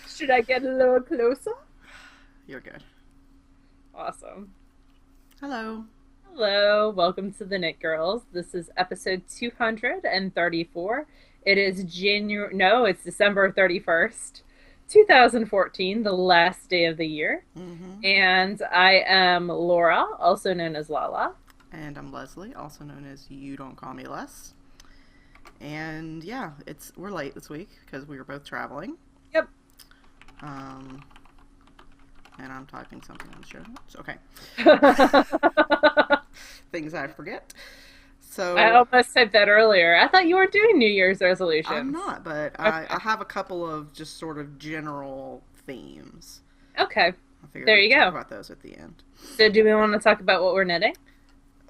Should I get a little closer? You're good. Awesome. Hello. Hello, welcome to the Knit Girls. This is episode 234. It is January, no, it's December 31st, 2014, the last day of the year. Mm-hmm. And I am Laura, also known as Lala. And I'm Leslie, also known as You Don't Call Me Les. And yeah, we're late this week because we were both traveling. Yep. Um, and I'm typing something on the show notes. Okay. Things I forget. So I almost said that earlier. I thought you were doing New Year's I'm resolutions. not, but Okay. I have a couple of just sort of general themes. Okay. I figured There we'd you talk go. about those at the end. So, do we want to talk about what we're knitting?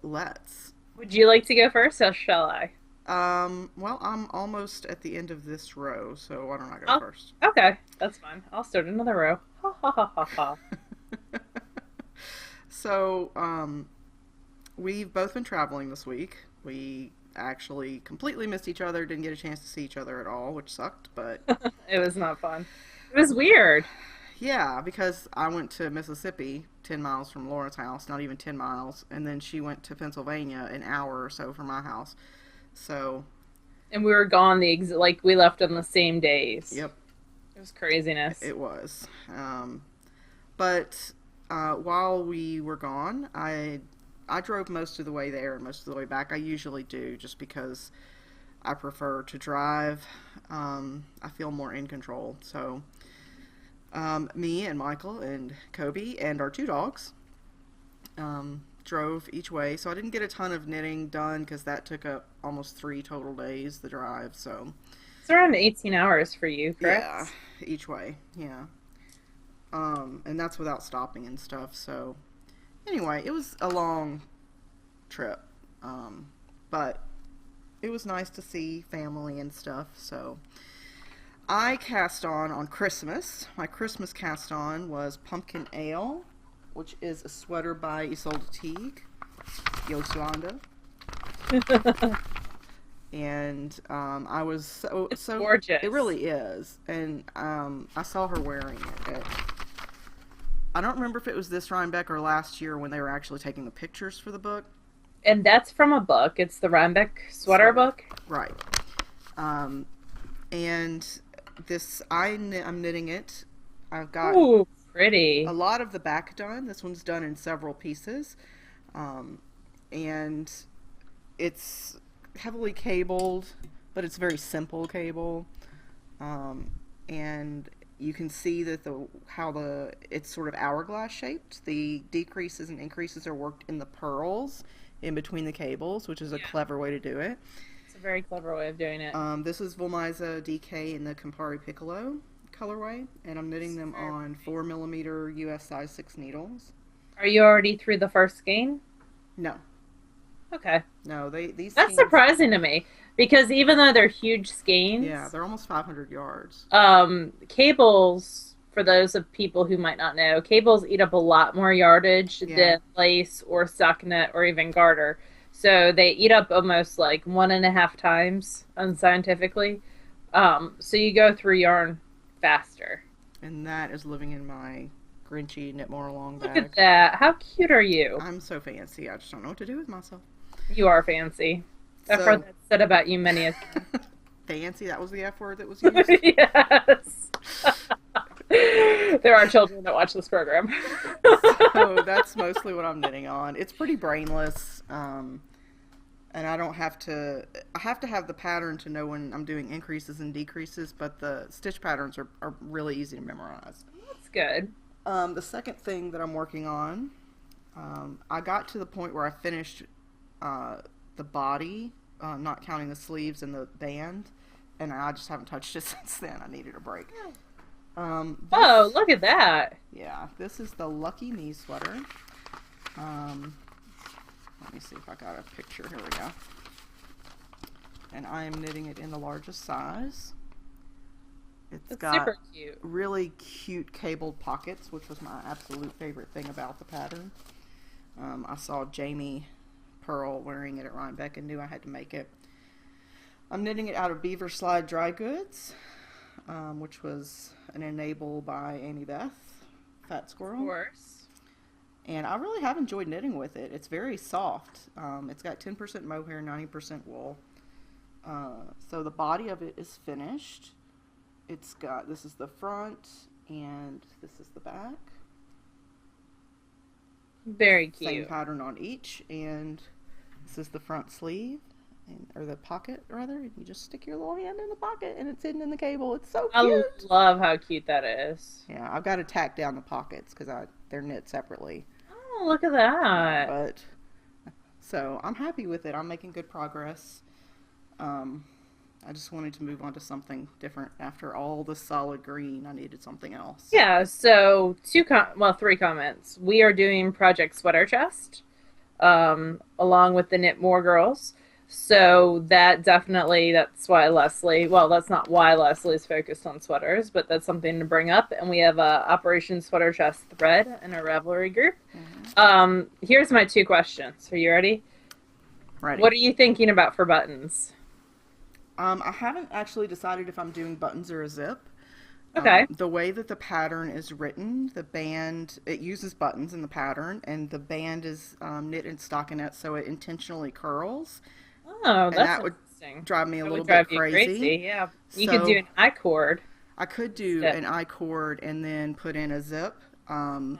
Let's. Would you like to go first, or shall I? Well, I'm almost at the end of this row, so why don't I go Oh, first? okay. That's fine. I'll start another row. Ha ha ha ha ha. So, we've both been traveling this week. We actually completely missed each other, didn't get a chance to see each other at all, which sucked, but It was not fun. It was weird. yeah, because I went to Mississippi, 10 miles from Laura's house, not even 10 miles, and then she went to Pennsylvania, an hour or so from my house. So, And we were gone like we left on the same days. yep, It was craziness. it was. But while we were gone, I drove most of the way there and most of the way back. I usually do just because I prefer to drive. I feel more in control. So, me and Michael and Kobe and our two dogs drove each way. So I didn't get a ton of knitting done because that took up almost 3 total days, the drive. So, It's around 18 hours for you, yeah, correct? each way. Yeah. And that's without stopping and stuff. So, anyway, it was a long trip. But it was nice to see family and stuff. So, I cast on Christmas. My Christmas cast on was Pumpkin Ale, which is a sweater by Isolde Teague, Yolanda. And I was It's so gorgeous. it really is. And I saw her wearing it. I don't remember if it was this Rhinebeck or last year when they were actually taking the pictures for the book. And that's from a book. It's the Rhinebeck sweater book. Right. And I'm knitting it. I've got Ooh, a pretty. lot of the back done. This one's done in several pieces. And it's heavily cabled, but it's very simple cable. And you can see that it's sort of hourglass shaped. The decreases and increases are worked in the purls in between the cables, which is a Yeah. clever way to do it. It's a very clever way of doing it. This is Volmaiza DK in the Campari Piccolo colorway, and I'm knitting them on 4mm US size 6 needles. Are you already through the first skein? No, Okay. no, these That's skeins, surprising to me because even though they're huge yeah, skeins, they're almost 500 yards. cables, for those of people who might not know, cables eat up a lot more yardage Yeah, than lace or stockinette or even garter. So they eat up almost like 1.5 times unscientifically. So you go through yarn faster. and that is living in my Grinchy Knit More Long Look at bag. that. How cute are you? I'm so fancy, I just don't know what to do with myself. You are fancy. I've heard So, that said about you many a time. fancy, that was the F word that was used. Yes. There are children that watch this program. So that's mostly what I'm knitting on. It's pretty brainless, and I have to have the pattern to know when I'm doing increases and decreases, but the stitch patterns are really easy to memorize. That's good. The second thing that I'm working on, I got to the point where I finished the body, not counting the sleeves and the band, and I just haven't touched it since then. I needed a break. Oh, look at that. Yeah, this is the Lucky Me sweater. Let me see if I got a picture. Here we go. And I am knitting it in the largest size. It's That's got super cute. really cute cabled pockets, which was my absolute favorite thing about the pattern. I saw Jamie Pearl wearing it at Rhinebeck and knew I had to make it. I'm knitting it out of Beaver Slide Dry Goods, which was an enable by Amy Beth, Fat Of Squirrel. course. And I really have enjoyed knitting with it. It's very soft. It's got 10% mohair, 90% wool. So the body of it is finished. It's got, this is the front and this is the back. Very cute. Same pattern on each. And this is the front sleeve, or the pocket rather. You just stick your little hand in the pocket and it's hidden in the cable. It's so cute. I love how cute that is. Yeah, I've got to tack down the pockets because they're knit separately. Oh, look at that. But so I'm happy with it. I'm making good progress. I just wanted to move on to something different. After all the solid green, I needed something else. Yeah, so three comments. We are doing Project Sweater Chest, along with the Knit More Girls. So that's why that's not why Leslie's focused on sweaters, but that's something to bring up. And we have a Operation Sweater Chest thread in our Ravelry group. Mm-hmm. Here's my two questions. Are you ready? Ready. What are you thinking about for buttons? I haven't actually decided if I'm doing buttons or a zip. Okay. The way that the pattern is written, the band, it uses buttons in the pattern, and the band is knit in stockinette, so it intentionally curls. Oh, that's interesting. Would drive me a little bit bit crazy. Yeah, you could do an I-cord. I could do an I-cord and then put in a zip. And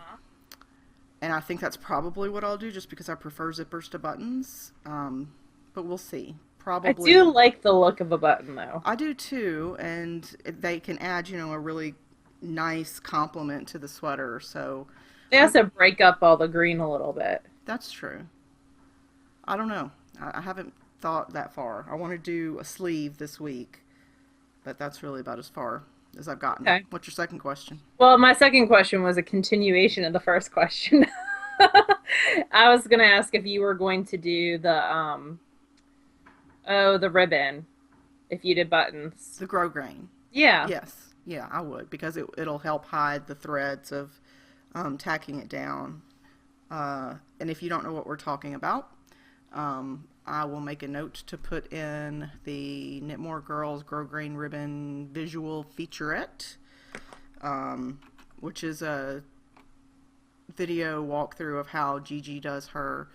I think that's probably what I'll do, just because I prefer zippers to buttons. But we'll see. Probably. I do like the look of a button, though. I do too, and they can add, a really nice complement to the sweater. So they also break up all the green a little bit. That's true. I don't know. I haven't thought that far. I want to do a sleeve this week, but that's really about as far as I've gotten. Okay. What's your second question? Well, my second question was a continuation of the first question. I was going to ask if you were going to do the ribbon, if you did buttons. The grosgrain. Yeah. Yes. Yeah, I would, because it'll help hide the threads of tacking it down. And if you don't know what we're talking about, I will make a note to put in the Knit More Girls grosgrain ribbon visual featurette, which is a video walkthrough of how Gigi does her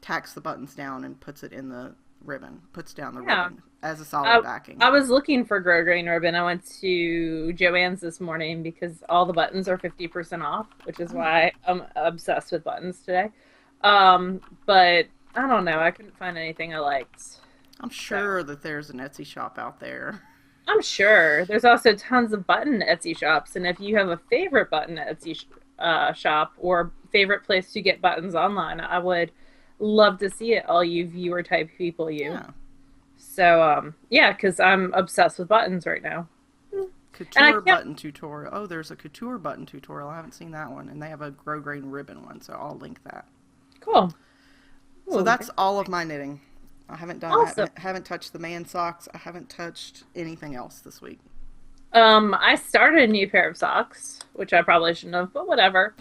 tacks the buttons down and puts it in the ribbon, puts down the ribbon as a solid backing. I was looking for grosgrain ribbon. I went to Joann's this morning because all the buttons are 50% off, which is why I'm obsessed with buttons today. But I don't know. I couldn't find anything I liked. I'm sure that there's an Etsy shop out there. I'm sure. There's also tons of button Etsy shops, and if you have a favorite button Etsy shop or favorite place to get buttons online, I would love to see it, all you viewer type people. Yeah. So because I'm obsessed with buttons right now. Couture button tutorial. Oh, there's a couture button tutorial. I haven't seen that one, and they have a grosgrain ribbon one, so I'll link that. Cool. So that's all of my knitting. I haven't done. Awesome. I haven't touched the man socks. I haven't touched anything else this week. I started a new pair of socks, which I probably shouldn't have, but whatever.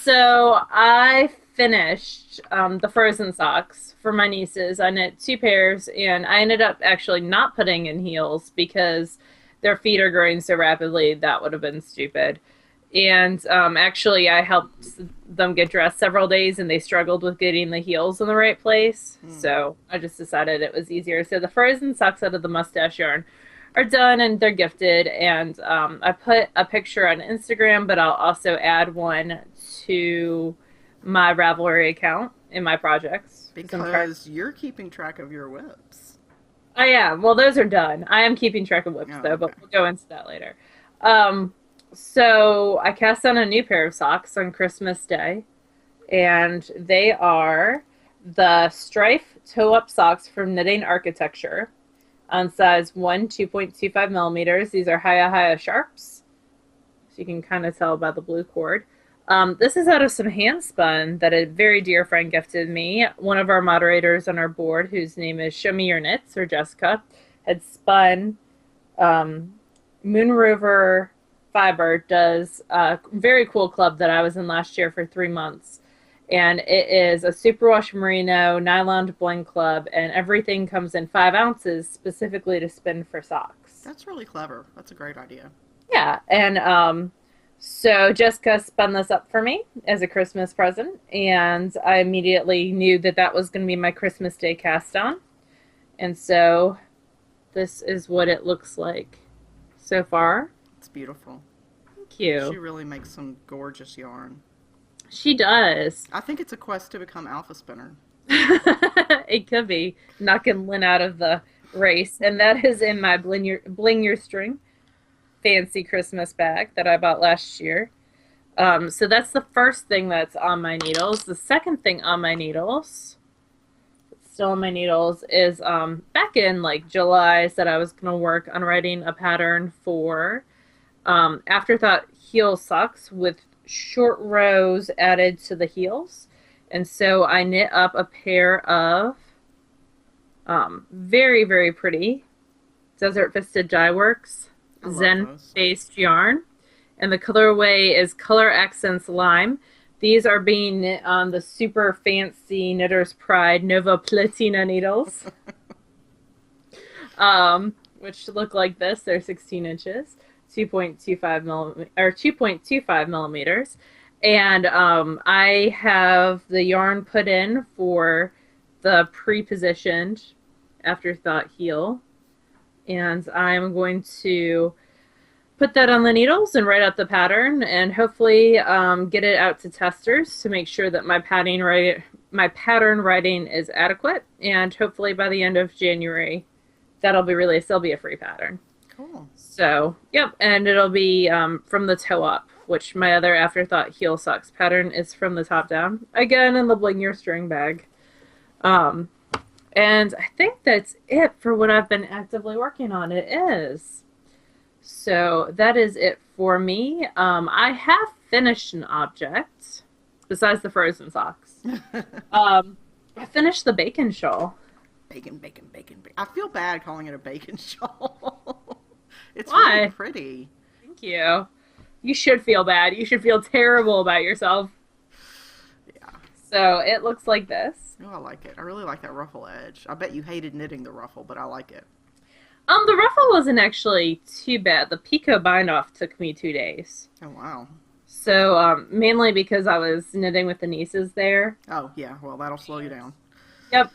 So I finished the frozen socks for my nieces. I knit 2 pairs, and I ended up actually not putting in heels because their feet are growing so rapidly. That would have been stupid. And actually, I helped them get dressed several days, and they struggled with getting the heels in the right place. So I just decided it was easier. So the frozen socks out of the mustache yarn are done, and they're gifted. And I put a picture on Instagram, but I'll also add one to my Ravelry account in my projects. Because you're keeping track of your whips. I am. Well, those are done. I am keeping track of whips, though, but we'll go into that later. So I cast on a new pair of socks on Christmas Day, and they are the Strife toe-up socks from Knitting Architecture on size 1, 2.25 millimeters. These are Haya Sharps, so you can kind of tell by the blue cord. This is out of some hand spun that a very dear friend gifted me. One of our moderators on our board, whose name is Show Me Your Knits, or Jessica, had spun Moon Rover Fiber does a very cool club that I was in last year for 3 months. And it is a superwash merino nylon blend club, and everything comes in 5 ounces specifically to spin for socks. That's really clever. That's a great idea. Yeah, and so Jessica spun this up for me as a Christmas present, and I immediately knew that that was going to be my Christmas Day cast on. And so this is what it looks like so far. It's beautiful. Thank you. She really makes some gorgeous yarn. She does. I think it's a quest to become alpha spinner. It could be knocking Lynn out of the race, and that is in my bling your string fancy Christmas bag that I bought last year. So that's the first thing that's on my needles. The second thing on my needles, still on my needles, is back in like July, I said I was going to work on writing a pattern for Afterthought heel socks with short rows added to the heels. And so I knit up a pair of very, very pretty Desert Vista Dye Works Zen based yarn. And the colorway is Color Accents Lime. These are being knit on the super fancy Knitter's Pride Nova Platina needles, which look like this. They're 16 inches, 2.25 millimeters. And I have the yarn put in for the pre-positioned Afterthought heel. And I'm going to put that on the needles and write out the pattern, and hopefully get it out to testers to make sure that my pattern writing is adequate. And hopefully by the end of January, that'll be released. It'll be a free pattern. Cool. So, yep, and it'll be from the toe up, which my other Afterthought heel socks pattern is from the top down. Again, in the Bling Your String bag. And I think that's it for what I've been actively working on. It is. So that is it for me. I have finished an object besides the frozen socks. I finished the bacon shawl. Bacon. I feel bad calling it a bacon shawl. It's Why? really pretty. Thank you. You should feel bad. You should feel terrible about yourself. Yeah. So it looks like this. Oh, I like it. I really like that ruffle edge. I bet you hated knitting the ruffle, but I like it. The ruffle wasn't actually too bad. The picot bind off took me 2 days. Oh, wow. So, mainly because I was knitting with the nieces there. Oh, yeah. Well, that'll slow you down. Yep.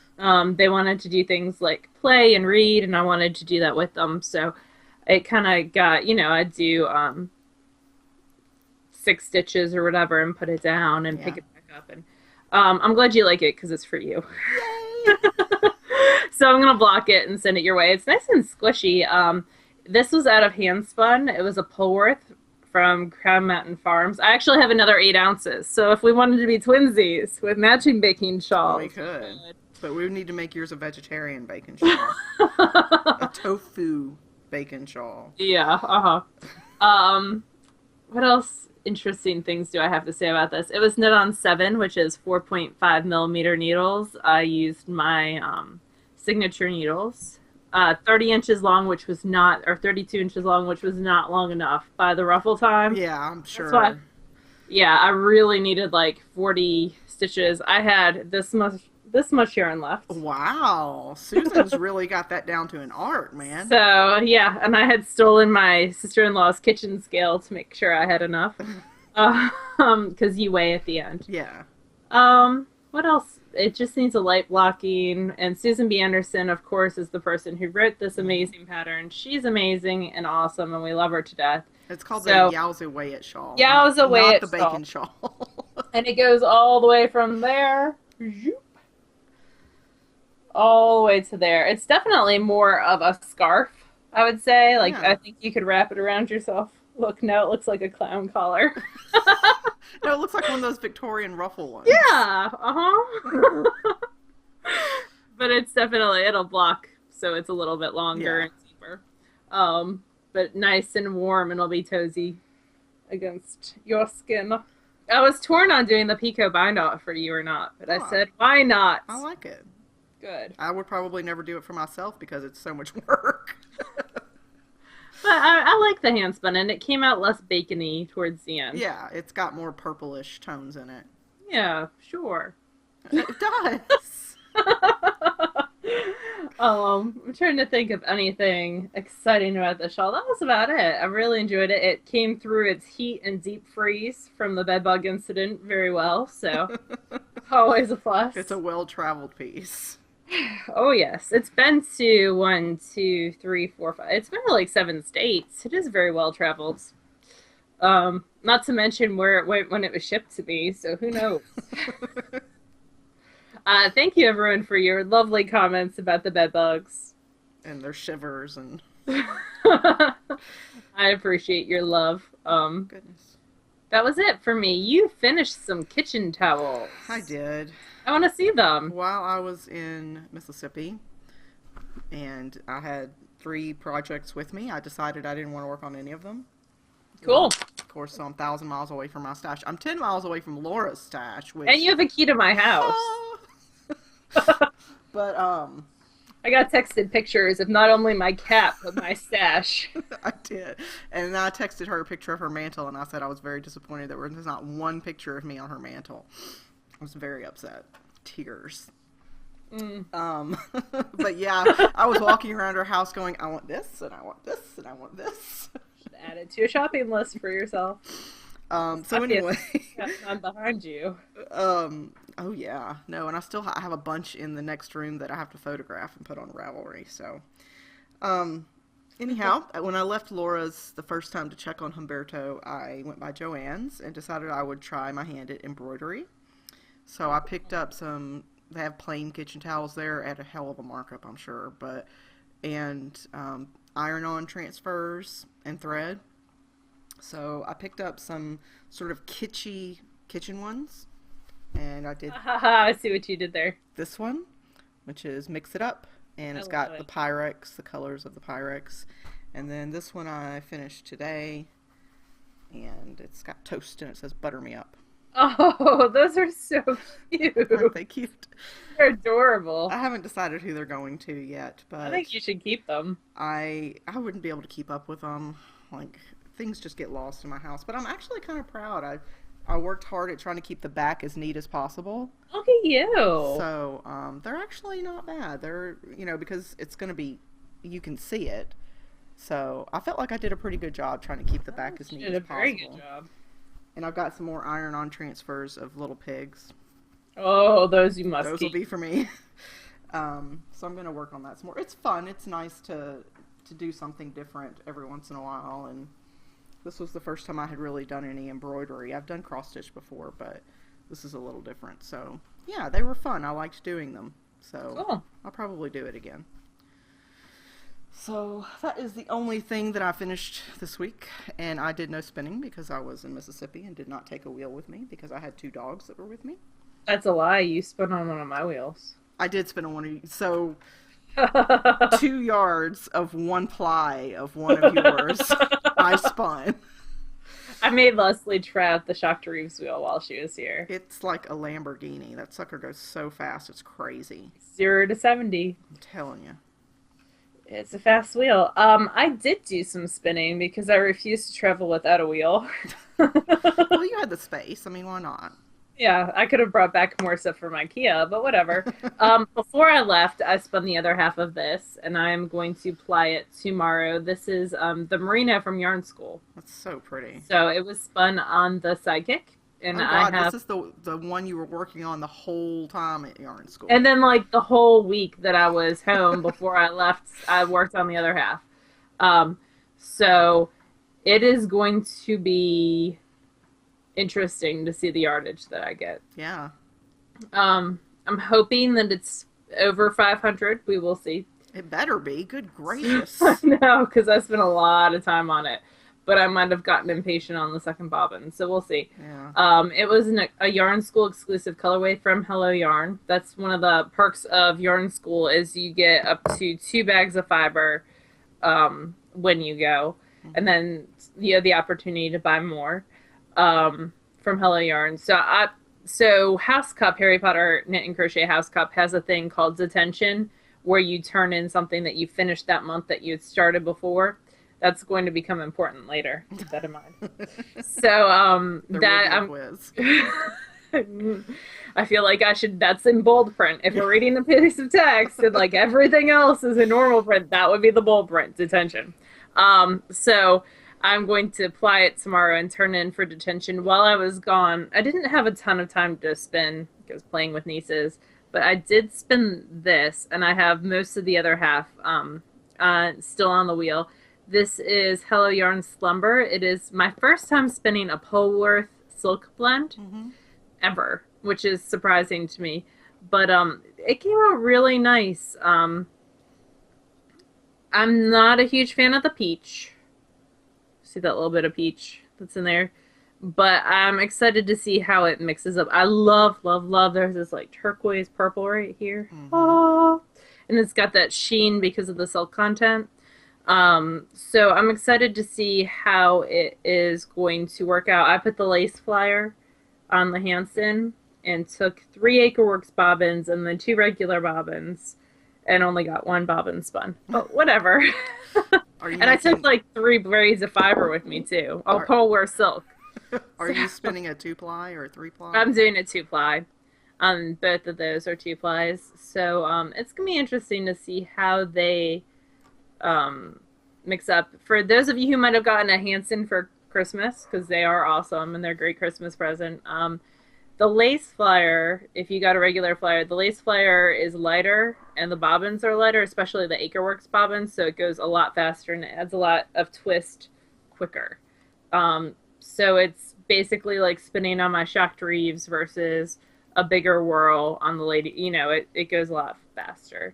They wanted to do things like play and read, and I wanted to do that with them. So it kind of got, I'd do 6 stitches or whatever and put it down and pick it back up. And I'm glad you like it because it's for you. Yay! So I'm going to block it and send it your way. It's nice and squishy. This was out of Handspun. It was a Pullworth from Crown Mountain Farms. I actually have another 8 ounces. So if we wanted to be twinsies with matching baking shawls. We could. But we would need to make yours a vegetarian bacon shawl. A tofu bacon shawl. Yeah, what else interesting things do I have to say about this? It was knit on 7, which is 4.5 millimeter needles. I used my signature needles. 30 inches long, which was not, or 32 inches long, which was not long enough by the ruffle time. Yeah, I'm sure. That's why, yeah, I really needed like 40 stitches. I had this much yarn left. Wow. Susan's really got that down to an art, man. So, yeah, and I had stolen my sister-in-law's kitchen scale to make sure I had enough. Because you weigh at the end. Yeah. What else? It just needs a light blocking. And Susan B. Anderson, of course, is the person who wrote this amazing pattern. She's amazing and awesome, and we love her to death. It's called the Yowza Weigh It shawl. Yowza Weigh It shawl. Not the bacon shawl. And it goes all the way from there. All the way to there. It's definitely more of a scarf, I would say. Like, yeah. I think you could wrap it around yourself. Look, no, it looks like a clown collar. No, it looks like one of those Victorian ruffle ones. Yeah, But it's definitely, it'll block, so it's a little bit longer and deeper. But nice and warm, and it'll be cozy against your skin. I was torn on doing the picot bind off for you or not, but I said, why not? I like it. Good. I would probably never do it for myself because it's so much work. But I like the hand spun, and it came out less bacony towards the end. Yeah, it's got more purplish tones in it. Yeah, sure. It does. I'm trying to think of anything exciting about the shawl. That was about it. I really enjoyed it. It came through its heat and deep freeze from the bedbug incident very well, so always a It's a plus. well-traveled piece. Oh yes, it's been to one, two, three, four, five. It's been to like 7 states. It is very well traveled. Not to mention where it went when it was shipped to me. So who knows? Thank you everyone for your lovely comments about the bed bugs. And their shivers and I appreciate your love. goodness. That was it for me. You finished some kitchen I towels. did. I want to see them. While I was in Mississippi and I had 3 projects with me, I decided I didn't want to work on any of them. Cool. Of course, so I'm 1,000 miles away from my stash. I'm 10 miles away from Laura's stash, which And you have a key to my house. but I got texted pictures of not only my cap, but my stash. I did. And I texted her a picture of her mantle, and I said I was very disappointed that there's not one picture of me on her mantle. I was very upset. Tears. Mm. But yeah, I was walking around her house going, I want this, and I want this, and I want this. Add it to your shopping list for yourself. So anyway. I'm behind you. Oh yeah. No, and I have a bunch in the next room that I have to photograph and put on Ravelry, so. Anyhow, when I left Laura's the first time to check on Humberto, I went by Joann's and decided I would try my hand at embroidery. So I picked up they have plain kitchen towels there at a hell of a markup, I'm sure, and iron-on transfers and thread. So I picked up some sort of kitschy kitchen ones, and I did I see what you did there. this one, which is Mix It Up, and I it's love got the it. Pyrex, the colors of the Pyrex. And then this one I finished today, and it's got toast and it says butter me up. Oh, those are so Aren't cute. they cute? They're adorable. I haven't decided who they're going to yet, I but think you should keep them. I wouldn't be able to keep up with them. Like, things just get lost in my house. But I'm actually kind of proud. I worked hard at trying to keep the back as neat as possible. Look at you. So they're actually not bad. They're, because it's going to be, you can see it. So I felt like I did a pretty good job trying to keep the back as You neat did as a very possible. good job. And I've got some more iron-on transfers of little pigs. Oh, those you must Those keep. will be for me. So I'm going to work on that some more. It's fun. It's nice to do something different every once in a while. And this was the first time I had really done any embroidery. I've done cross stitch before, but this is a little different. So yeah, they were fun. I liked doing them. So Cool. I'll probably do it again. So that is the only thing that I finished this week. And I did no spinning because I was in Mississippi and did not take a wheel with me because I had 2 dogs that were with me. That's a lie. You spun on one of my wheels. I did spin on one of you. So 2 yards of 1 ply of one of yours, I spun. I made Leslie try out the Shock to Reeves wheel while she was here. It's like a Lamborghini. That sucker goes so fast. It's crazy. 0 to 70. I'm telling you. It's a fast wheel. I did do some spinning because I refused to travel without a wheel. Well, you had the space. I mean, why not? Yeah, I could have brought back more stuff from IKEA, but whatever. Before I left, I spun the other half of this, and I am going to ply it tomorrow. This is the Marina from Yarn School. That's so pretty. So it was spun on the Sidekick, and Oh I God, have, this is the one you were working on the whole time at yarn school. and then like the whole week that I was home before I left, I worked on the other half. So it is going to be interesting to see the yardage that I get. Yeah, I'm hoping that it's over 500. We will see. it better be. Good gracious. No, because I spent a lot of time on it, but I might have gotten impatient on the second bobbin, so we'll see. Yeah. It was a Yarn School exclusive colorway from Hello Yarn. That's one of the perks of Yarn School is you get up to 2 bags of fiber when you go, and then you have the opportunity to buy more from Hello Yarn. So House Cup, Harry Potter Knit and Crochet House Cup, has a thing called detention, where you turn in something that you finished that month that you had started before. That's going to become important later. Keep that in mind. So The that Riddler I'm quiz. I feel like that's in bold print. If Yeah. we're reading a piece of text and like everything else is in normal print, that would be the bold print, detention. So I'm going to apply it tomorrow and turn in for detention. While I was gone, I didn't have a ton of time to spend because playing with nieces, but I did spend this, and I have most of the other half still on the wheel. This is Hello Yarn Slumber. It is my first time spinning a Polworth silk blend Hmm. ever, which is surprising to me. But it came out really nice. I'm not a huge fan of the peach. See that little bit of peach that's in there? But I'm excited to see how it mixes up. I love, love, love. There's this like turquoise purple right here. Hmm. Oh, and it's got that sheen because of the silk content. So I'm excited to see how it is going to work out. I put the lace flyer on the Hanson and took 3 Acreworks bobbins and then 2 regular bobbins and only got 1 bobbin spun. But whatever. Are you And I took making? like 3 braids of fiber with me too. All Are Polwear silk. Are So you spinning a 2-ply or a 3-ply? I'm doing a 2-ply. Both of those are 2-plies. So it's gonna be interesting to see how they um, mix up. For those of you who might have gotten a Hanson for Christmas, because they are awesome and they're a great Christmas present. The lace flyer, if you got a regular flyer, the lace flyer is lighter and the bobbins are lighter, especially the Acreworks bobbins, so it goes a lot faster and it adds a lot of twist quicker. So it's basically like spinning on my shocked Reeves versus a bigger whirl on the lady. It goes a lot faster.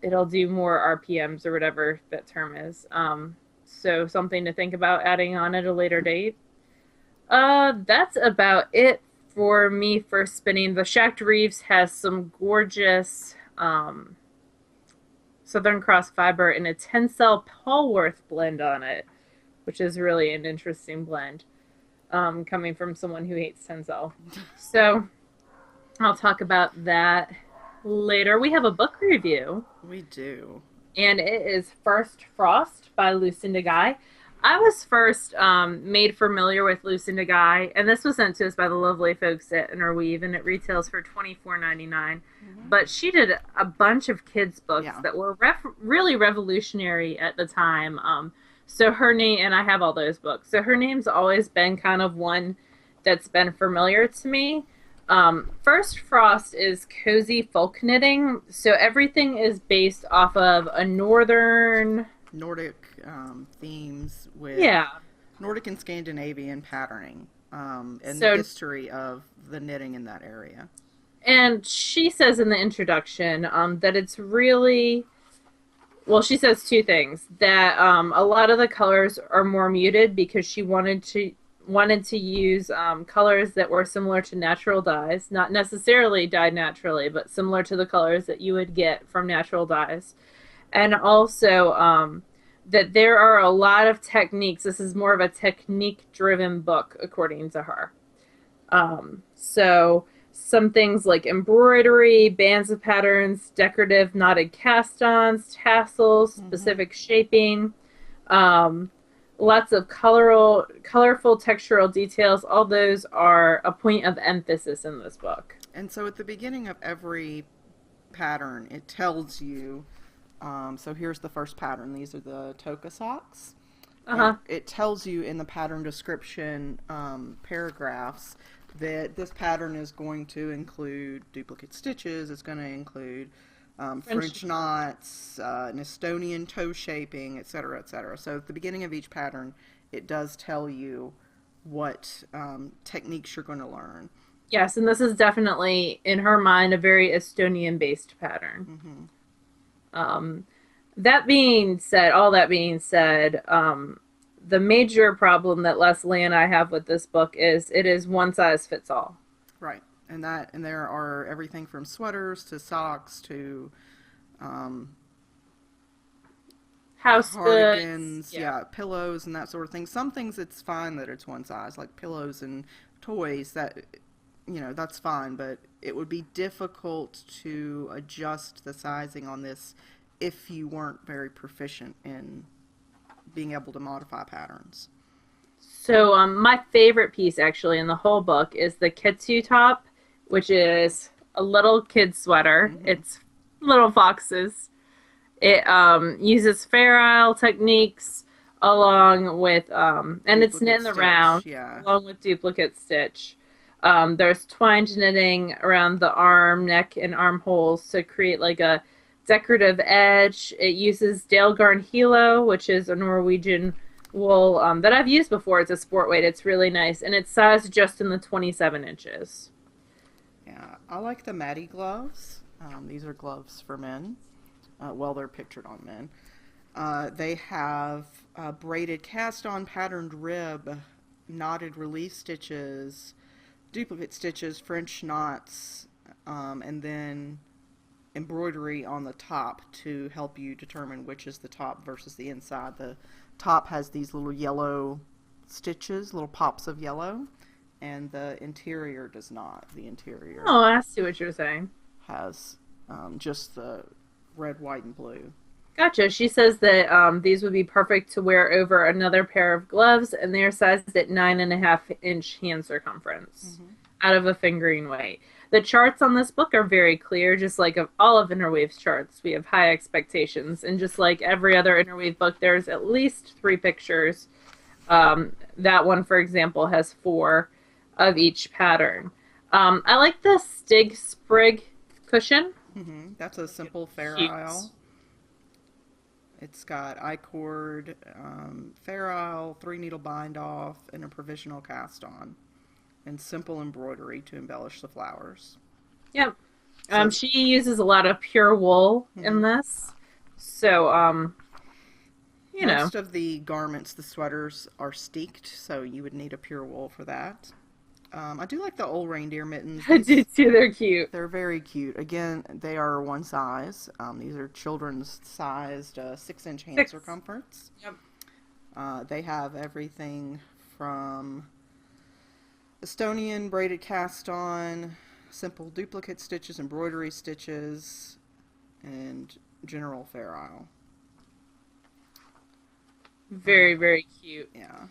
It'll do more RPMs or whatever that term is. So something to think about adding on at a later date. That's about it for me for spinning. The Shacked Reeves has some gorgeous Southern Cross fiber and a Tencel Polworth blend on it, which is really an interesting blend, coming from someone who hates Tencel. So I'll talk about that later. We have a book review, We do. and it is First Frost by Lucinda Guy. I was first made familiar with Lucinda Guy, and this was sent to us by the lovely folks at Interweave, and it retails for $24.99. Hmm. But she did a bunch of kids' books Yeah. that were really revolutionary at the time. So her name, and I have all those books. So her name's always been kind of one that's been familiar to me. First Frost is cozy folk knitting, so everything is based off of a northern, Nordic themes with yeah. Nordic and Scandinavian patterning, and the So, history of the knitting in that area. and she says in the introduction that it's really, well, she says two things: that a lot of the colors are more muted because she wanted to use colors that were similar to natural dyes, not necessarily dyed naturally, but similar to the colors that you would get from natural dyes. And also that there are a lot of techniques. This is more of a technique driven book, according to her. So some things like embroidery, bands of patterns, decorative knotted cast-ons, tassels, Hmm. specific shaping, um, lots of colorful textural details. All those are a point of emphasis in this book. And so at the beginning of every pattern, it tells you. So here's the first pattern. These are the Toka Socks. And Uh-huh. it tells you in the pattern description paragraphs that this pattern is going to include duplicate stitches, it's going to include French. French knots, an Estonian toe shaping, etc., etc. So at the beginning of each pattern, it does tell you what techniques you're going to learn. Yes, and this is definitely, in her mind, a very Estonian-based pattern. Hmm. Um, that being said, all that being said, the major problem that Leslie and I have with this book is it is one size fits all. Right, and there are everything from sweaters to socks to um, House goods, cardigans, yeah. yeah, pillows and that sort of thing. Some things it's fine that it's one size, like pillows and toys. That that's fine, but it would be difficult to adjust the sizing on this if you weren't very proficient in being able to modify patterns. So my favorite piece actually in the whole book is the Kitsu top, which is a little kid sweater. Mm-hmm. It's little foxes. It uses Fair Isle techniques along with and it's knit Duplicate in the round stitch, yeah. along with duplicate stitch. There's twined knitting around the arm, neck, and armholes to create like a decorative edge. It uses Dalegarn Hilo, which is a Norwegian wool that I've used before. It's a sport weight. It's really nice, and it's sized just in the 27 inches. Yeah, I like the Matty Gloves. These are gloves for men. Well, they're pictured on men. They have braided cast-on patterned rib, knotted relief stitches, duplicate stitches, French knots, and then embroidery on the top to help you determine which is the top versus the inside. The top has these little yellow stitches, little pops of yellow, and the interior does not. The interior Oh, I see what you're saying. has just the red, white, and blue. Gotcha. She says that these would be perfect to wear over another pair of gloves, and they are sized at 9.5-inch hand circumference Mm-hmm. out of a fingering weight. The charts on this book are very clear, just like of all of Interwave's charts. We have high expectations, and just like every other Interwave book, there's at least 3 pictures. That one, for example, has 4 of each pattern. I like the Stig Sprig cushion. Mm-hmm. That's a simple Fair Cute. Isle. It's got I-cord, Fair Isle, 3-needle bind off, and a provisional cast on, and simple embroidery to embellish the flowers. Yep. So, She uses a lot of pure wool in mhm. this. So, you know, Most of the garments, the sweaters, are steeked, so you would need a pure wool for that. I do like the old reindeer mittens. I do too. They're cute. They're very cute. Again, they are one size. These are children's sized 6-inch hand 6. circumference. Yep. They have everything from Estonian braided cast on, simple duplicate stitches, embroidery stitches, and general Fair Isle. Very, very cute. Yeah.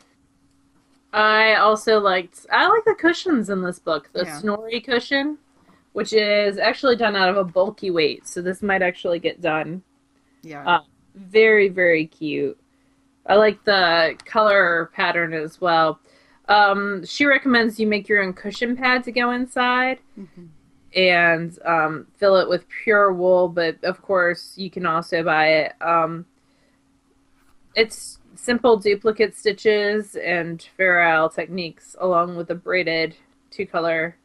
I like the cushions in this book. The Yeah. Snorri cushion, which is actually done out of a bulky weight, so this might actually get done. Yeah. Very, very cute. I like the color pattern as well. She recommends you make your own cushion pad to go inside Mm-hmm. and fill it with pure wool, but of course you can also buy it. It's simple duplicate stitches and Fair Isle techniques along with the braided 2-color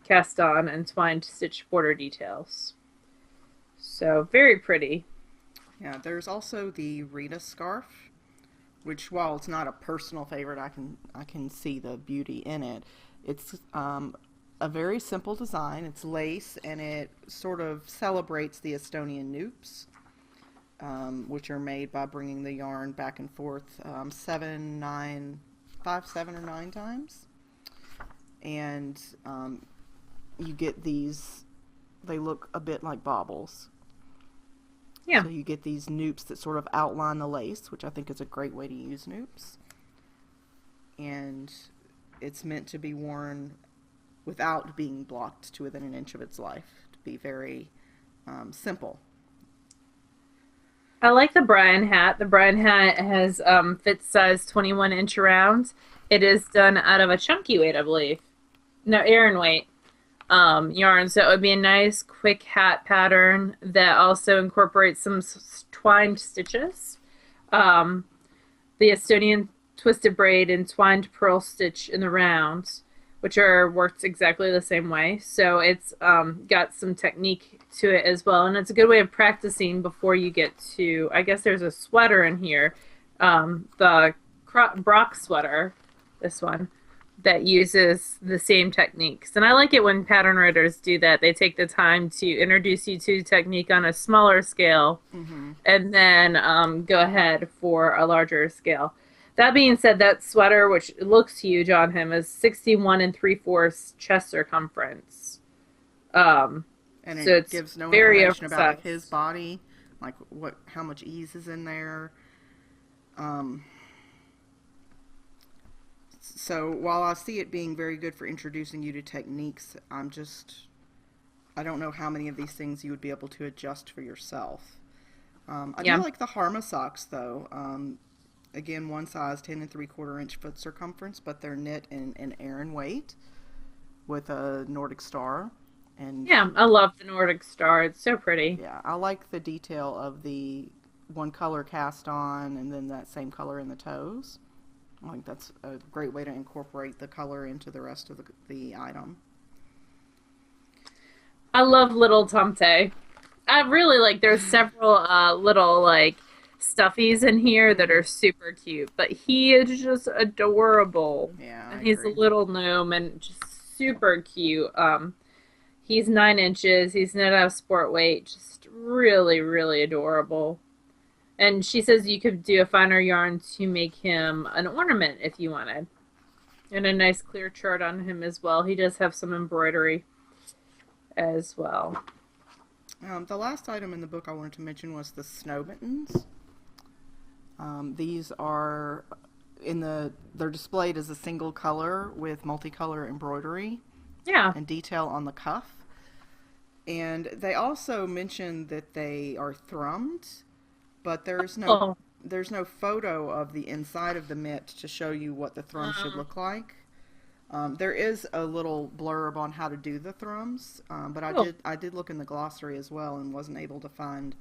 cast on and twined stitch border details. So very pretty. Yeah. There's also the Rita scarf, which, while it's not a personal favorite, I can see the beauty in it. It's a very simple design. It's lace, and it sort of celebrates the Estonian noops, which are made by bringing the yarn back and forth 7, 9, 5, 7, or 9 times, and you get these. They look a bit like baubles. Yeah. So you get these noops that sort of outline the lace, which I think is a great way to use noops. And it's meant to be worn without being blocked to within an inch of its life, to be very simple. I like the Brian hat. The Brian hat has fit size 21-inch around. It is done out of a chunky weight, I believe. No, Aran weight yarn. So it would be a nice, quick hat pattern that also incorporates some twined stitches. The Estonian twisted braid and twined pearl stitch in the rounds, which are worked exactly the same way. So it's got some technique to it as well, and it's a good way of practicing before you get to. I guess there's a sweater in here, the Brock sweater, this one, that uses the same techniques. And I like it when pattern writers do that. They take the time to introduce you to technique on a smaller scale, Mm-hmm. and then go ahead for a larger scale. That being said, that sweater, which looks huge on him, is 61 3/4 chest circumference. And So it it's gives no very information about like, his oversized. body, like how much ease is in there. Um, So while I see it being very good for introducing you to techniques, I don't know how many of these things you would be able to adjust for yourself. I do Yeah. like the Harma socks though. Again, one size, 10 3/4 inch foot circumference, but they're knit in an Aran weight with a Nordic star. And Yeah, I love the Nordic Star. It's so pretty. yeah, I like the detail of the one color cast on and then that same color in the toes. I think that's a great way to incorporate the color into the rest of the item. I love little Tomte. I really like there's several little like stuffies in here that are Mm-hmm. super cute, but he is just adorable. Yeah, I And he's a agree. little gnome and just super cute. He's 9 inches, he's not out of sport weight, just really, really adorable. And she says you could do a finer yarn to make him an ornament if you wanted. And a nice clear chart on him as well. He does have some embroidery as well. The last item in the book I wanted to mention was the snow mittens. These are they're displayed as a single color with multicolor embroidery Yeah. and detail on the cuff. And they also mention that they are thrummed, but Oh. there's no photo of the inside of the mitt to show you what the thrum should Um, look like. There is a little blurb on how to do the thrums, but cool. I did look in the glossary as well and wasn't able to find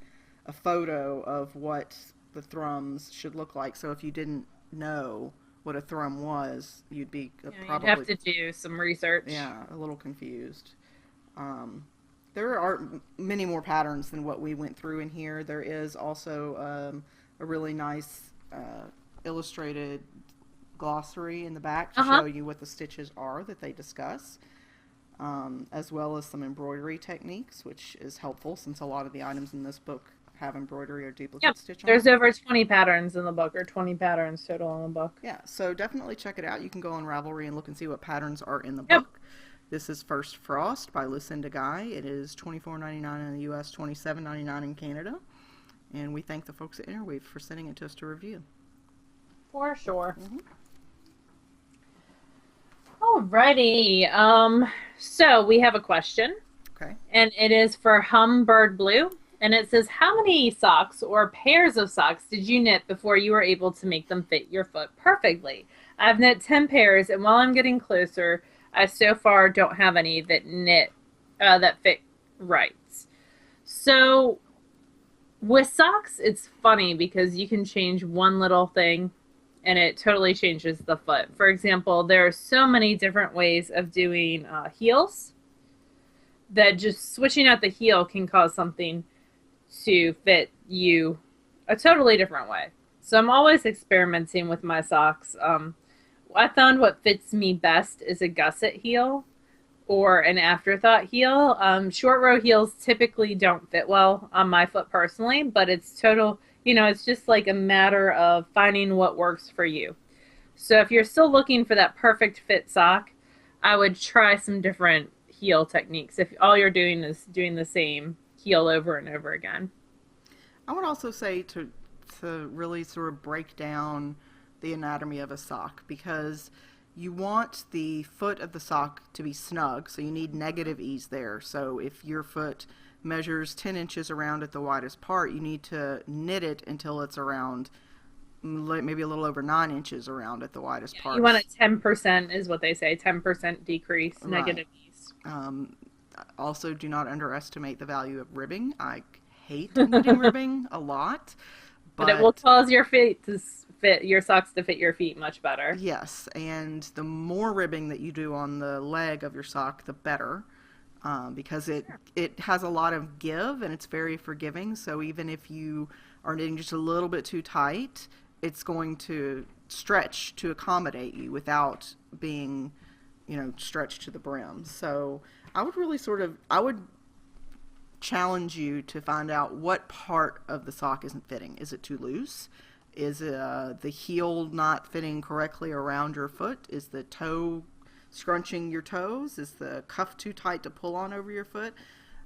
a photo of what the thrums should look like. So if you didn't know what a thrum was, you'd be Yeah, you'd have probably, to do some research. yeah, a little confused. Um, there are many more patterns than what we went through in here. There is also a really nice illustrated glossary in the back to Uh-huh. show you what the stitches are that they discuss, as well as some embroidery techniques, which is helpful since a lot of the items in this book have embroidery or Yep. duplicate stitch on There's them. over 20 patterns in the book, or 20 patterns total in the book. Yeah, so definitely check it out. You can go on Ravelry and look and see what patterns are in the Yep. book. This is First Frost by Lucinda Guy. It is $24.99 in the US, $27.99 in Canada. And we thank the folks at Interweave for sending it to us to review. For sure. Mm-hmm. Alrighty. So we have a question, Okay. and it is for Humbird Blue. And it says, how many socks or pairs of socks did you knit before you were able to make them fit your foot perfectly? I've knit 10 pairs, and while I'm getting closer, I so far don't have any that fit right. So with socks, it's funny because you can change one little thing and it totally changes the foot. For example, there are so many different ways of doing heels that just switching out the heel can cause something to fit you a totally different way. So I'm always experimenting with my socks. I found what fits me best is a gusset heel or an afterthought heel. Short row heels typically don't fit well on my foot personally, but it's just like a matter of finding what works for you. So if you're still looking for that perfect fit sock, I would try some different heel techniques if all you're doing is doing the same heel over and over again. I would also say to really sort of break down the anatomy of a sock because you want the foot of the sock to be snug, so you need negative ease there. So if your foot measures 10 inches around at the widest part, you need to knit it until it's around maybe a little over 9 inches around at the widest Yeah, you want a parts. 10% is what they say, 10% decrease, Right. negative ease. Um, Also, do not underestimate the value of ribbing. I hate knitting ribbing a lot, But it will but cause your feet to fit your socks to fit your feet much better. yes, and the more ribbing that you do on the leg of your sock, the better, because it has a lot of give and it's very forgiving. So even if you are knitting just a little bit too tight, it's going to stretch to accommodate you without being, stretched to the brim. So I would challenge you to find out what part of the sock isn't fitting. Is it too loose? Is the heel not fitting correctly around your foot? Is the toe scrunching your toes? Is the cuff too tight to pull on over your foot?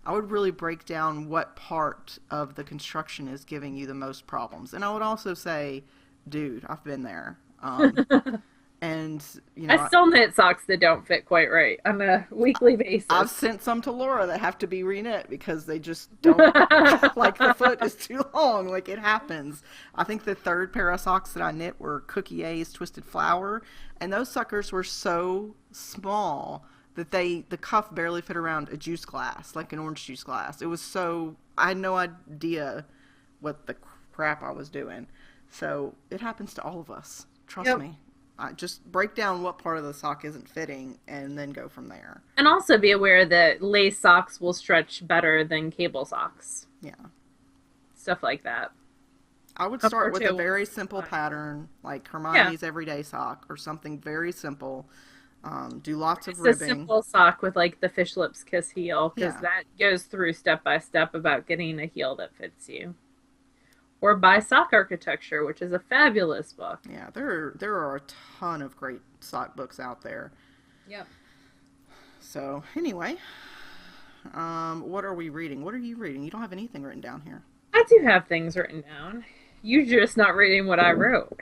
I would really break down what part of the construction is giving you the most problems. And I would also say, dude, I've been there. And, you I know, still knit socks that don't fit quite right on a weekly I've basis. sent some to Laura that have to be reknit because they just don't, like, the foot is too long. Like, it happens. I think the third pair of socks that I knit were Cookie A's Twisted Flower, and those suckers were so small that the cuff barely fit around a juice glass, like an orange juice glass. It was so, I had no idea what the crap I was doing. So it happens to all of us. Trust Yep. me. Just break down what part of the sock isn't fitting and then go from there. And also be aware that lace socks will stretch better than cable socks. Yeah. Stuff like that. I would Up start or with a two. very simple Fine. pattern like Yeah. Hermione's Everyday Sock or something very simple. Do lots of Just a ribbing. simple sock with like the fish lips kiss heel, because Yeah. that goes through step by step about getting a heel that fits you. Or Buy Sock Architecture, which is a fabulous book. Yeah, there are a ton of great sock books out there. Yep. So anyway, what are we reading? What are you reading? You don't have anything written down here. I do have things written down. You're just not reading what I wrote.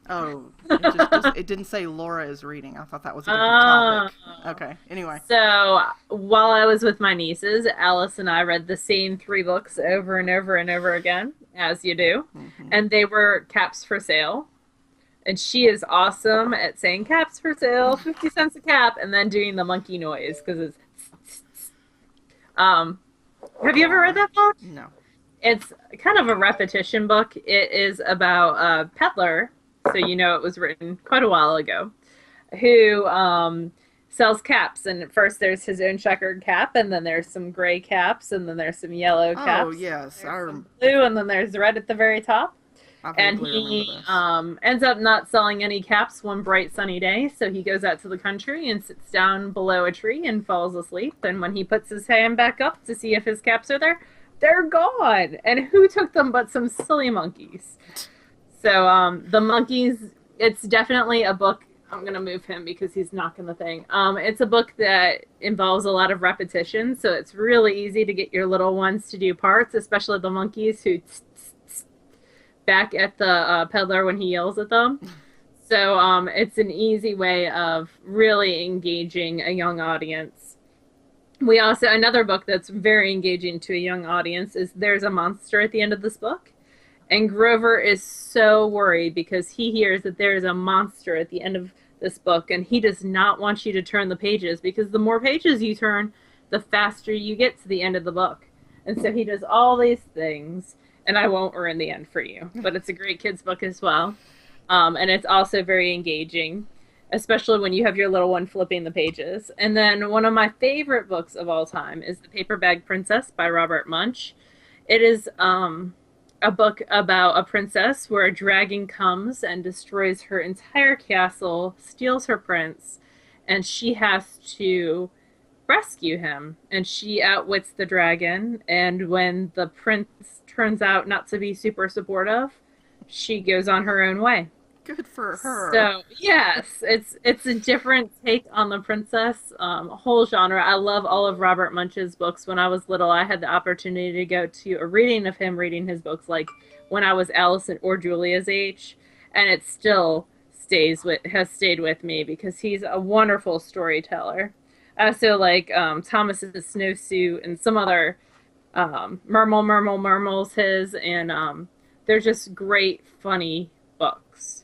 Oh, it didn't say Laura is reading. I thought that was a different Oh. topic. Okay. Anyway. So while I was with my nieces, Alice and I read the same three books over and over and over again, as you do. Hmm. And they were caps for sale. And she is awesome at saying caps for sale, 50 cents a cap, and then doing the monkey noise because it's um have you ever read that book? No. It's kind of a repetition book. It is about a peddler, so you know it was written quite a while ago, who sells caps. And at first there's his own checkered cap, and then there's some gray caps, and then there's some yellow caps. Oh yes, There's some blue, and then there's red at the very top. I And vaguely remember he this. ends up not selling any caps one bright sunny day, so he goes out to the country and sits down below a tree and falls asleep. And when he puts his hand back up to see if his caps are there, they're gone. And who took them but some silly monkeys? So the monkeys, it's definitely a book. I'm going to move him because he's knocking the thing. It's a book that involves a lot of repetition, so it's really easy to get your little ones to do parts, especially the monkeys who back at the peddler when he yells at them. So it's an easy way of really engaging a young audience. We also, another book that's very engaging to a young audience is There's a Monster at the End of this book. And Grover is so worried because he hears that there is a monster at the end of this book, and he does not want you to turn the pages because the more pages you turn, the faster you get to the end of the book. And so he does all these things, and I won't ruin the end for you, but it's a great kids book as well. And it's also very engaging, especially when you have your little one flipping the pages. And then one of my favorite books of all time is The Paper Bag Princess by Robert Munsch. It is a book about a princess where a dragon comes and destroys her entire castle, steals her prince, and she has to rescue him. And she outwits the dragon, and when the prince turns out not to be super supportive, she goes on her own way. Good for her. So yes, it's a different take on the princess whole genre. I love all of Robert Munsch's books. When I was little, I had the opportunity to go to a reading of him reading his books, like when I was Allison or Julia's age, and it still has stayed with me because he's a wonderful storyteller. I also like Thomas's Snowsuit and some other Murmles his, and they're just great, funny books.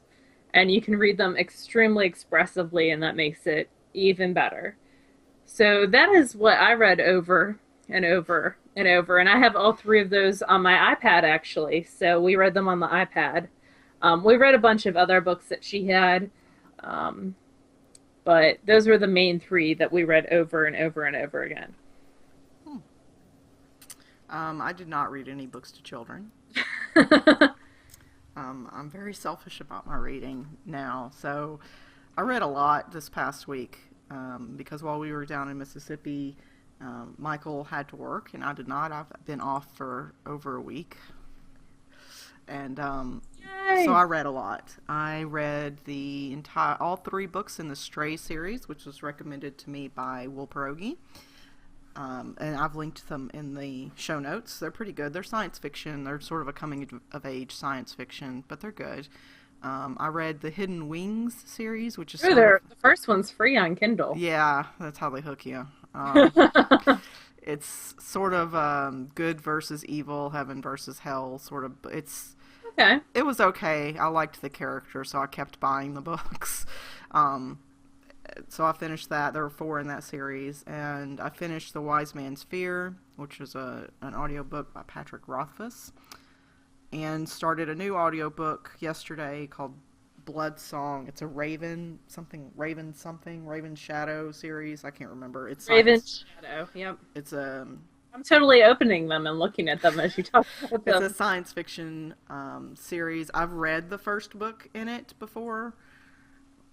And you can read them extremely expressively, and that makes it even better. So that is what I read over and over and over. And I have all three of those on my iPad, actually. So we read them on the iPad. We read a bunch of other books that she had, but those were the main three that we read over and over and over again. I did not read any books to children. I'm very selfish about my reading now. So I read a lot this past week because while we were down in Mississippi, Michael had to work and I did not. I've been off for over a week. And so I read a lot. I read all three books in the Stray series, which was recommended to me by Will Pierogi. And I've linked them in the show notes. They're pretty good. They're science fiction. They're sort of a coming of age science fiction, but they're good. I read the Hidden Wings series, which is Oh, sort of, the first one's free on Kindle. yeah, that's how they hook you. It's sort of good versus evil, heaven versus hell, sort of. Okay. It was okay. I liked the character, so I kept buying the books. Um, so I finished that. There were 4 in that series, and I finished The Wise Man's Fear, which is an audiobook by Patrick Rothfuss, and started a new audiobook yesterday called Blood Song. It's a Raven Shadow series. I can't remember. Raven Shadow. Yep. It's a I'm totally opening them and looking at them as you talk about it's them. a science fiction series. I've read the first book in it before,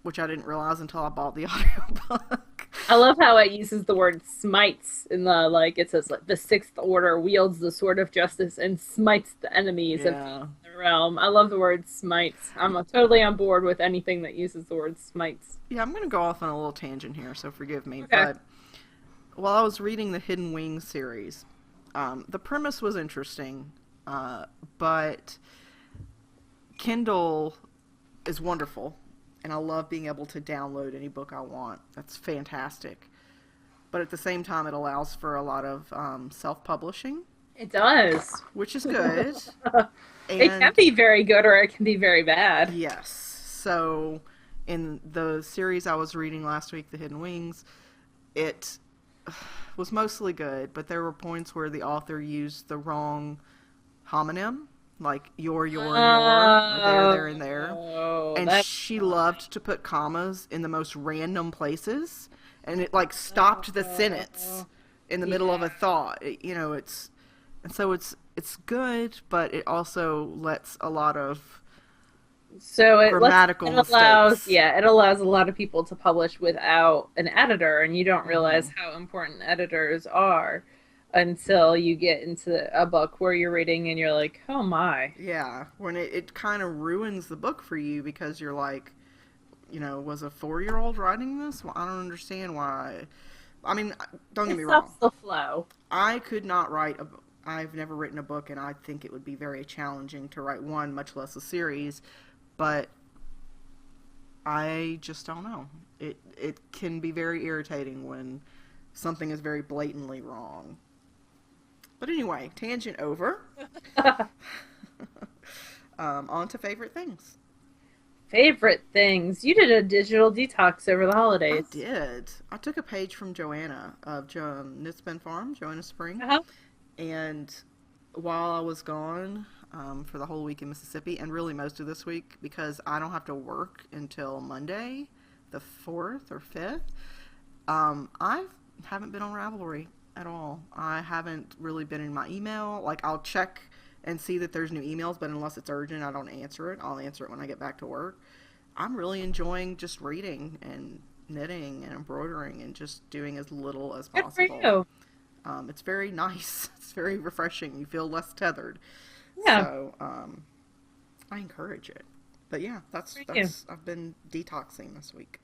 which I didn't realize until I bought the audiobook. I love how it uses the word smites in the like it says like the sixth order wields the sword of justice and smites the enemies of Yeah. the realm. I love the word smites. I'm totally on board with anything that uses the word smites. Yeah, I'm going to go off on a little tangent here, so forgive me. Okay. But while I was reading the Hidden Wings series, the premise was interesting, but Kindle is wonderful, and I love being able to download any book I want. That's fantastic. But at the same time, it allows for a lot of self-publishing, It does. which is good. It can be very good or it can be very bad. Yes. So, in the series I was reading last week, The Hidden Wings, it was mostly good, but there were points where the author used the wrong homonym, like your, and your, there, and there. Oh, And that's she loved to put commas in the most random places, and it like stopped the sentence in the middle of a thought. It's good, but it also lets a lot of so grammatical it allows mistakes. it allows a lot of people to publish without an editor, and you don't Mm-hmm. realize how important editors are until you get into a book where you're reading and you're like, oh my. Yeah, when it kind of ruins the book for you because you're like, was a 4-year-old writing this? Well, I don't understand why. I mean, don't get It me stops wrong. the flow. I could not write I've never written a book, and I think it would be very challenging to write one, much less a series. But I just don't know. It can be very irritating when something is very blatantly wrong. But anyway, tangent over. On to favorite things. Favorite things. You did a digital detox over the I holidays. did. I took a page from Joanna of Knitsbin Farm, Joanna Spring, Uh-huh. and while I was gone for the whole week in Mississippi, and really most of this week, because I don't have to work until Monday, the 4th or 5th, I haven't been on Ravelry at all. I haven't really been in my email. Like, I'll check and see that there's new emails, but unless it's urgent, I don't answer it. I'll answer it when I get back to work. I'm really enjoying just reading and knitting and embroidering and just doing as little as Good for possible. you. It's very nice. It's very refreshing. You feel less tethered. Yeah. So, I encourage it. But yeah, For you. I've been detoxing this week.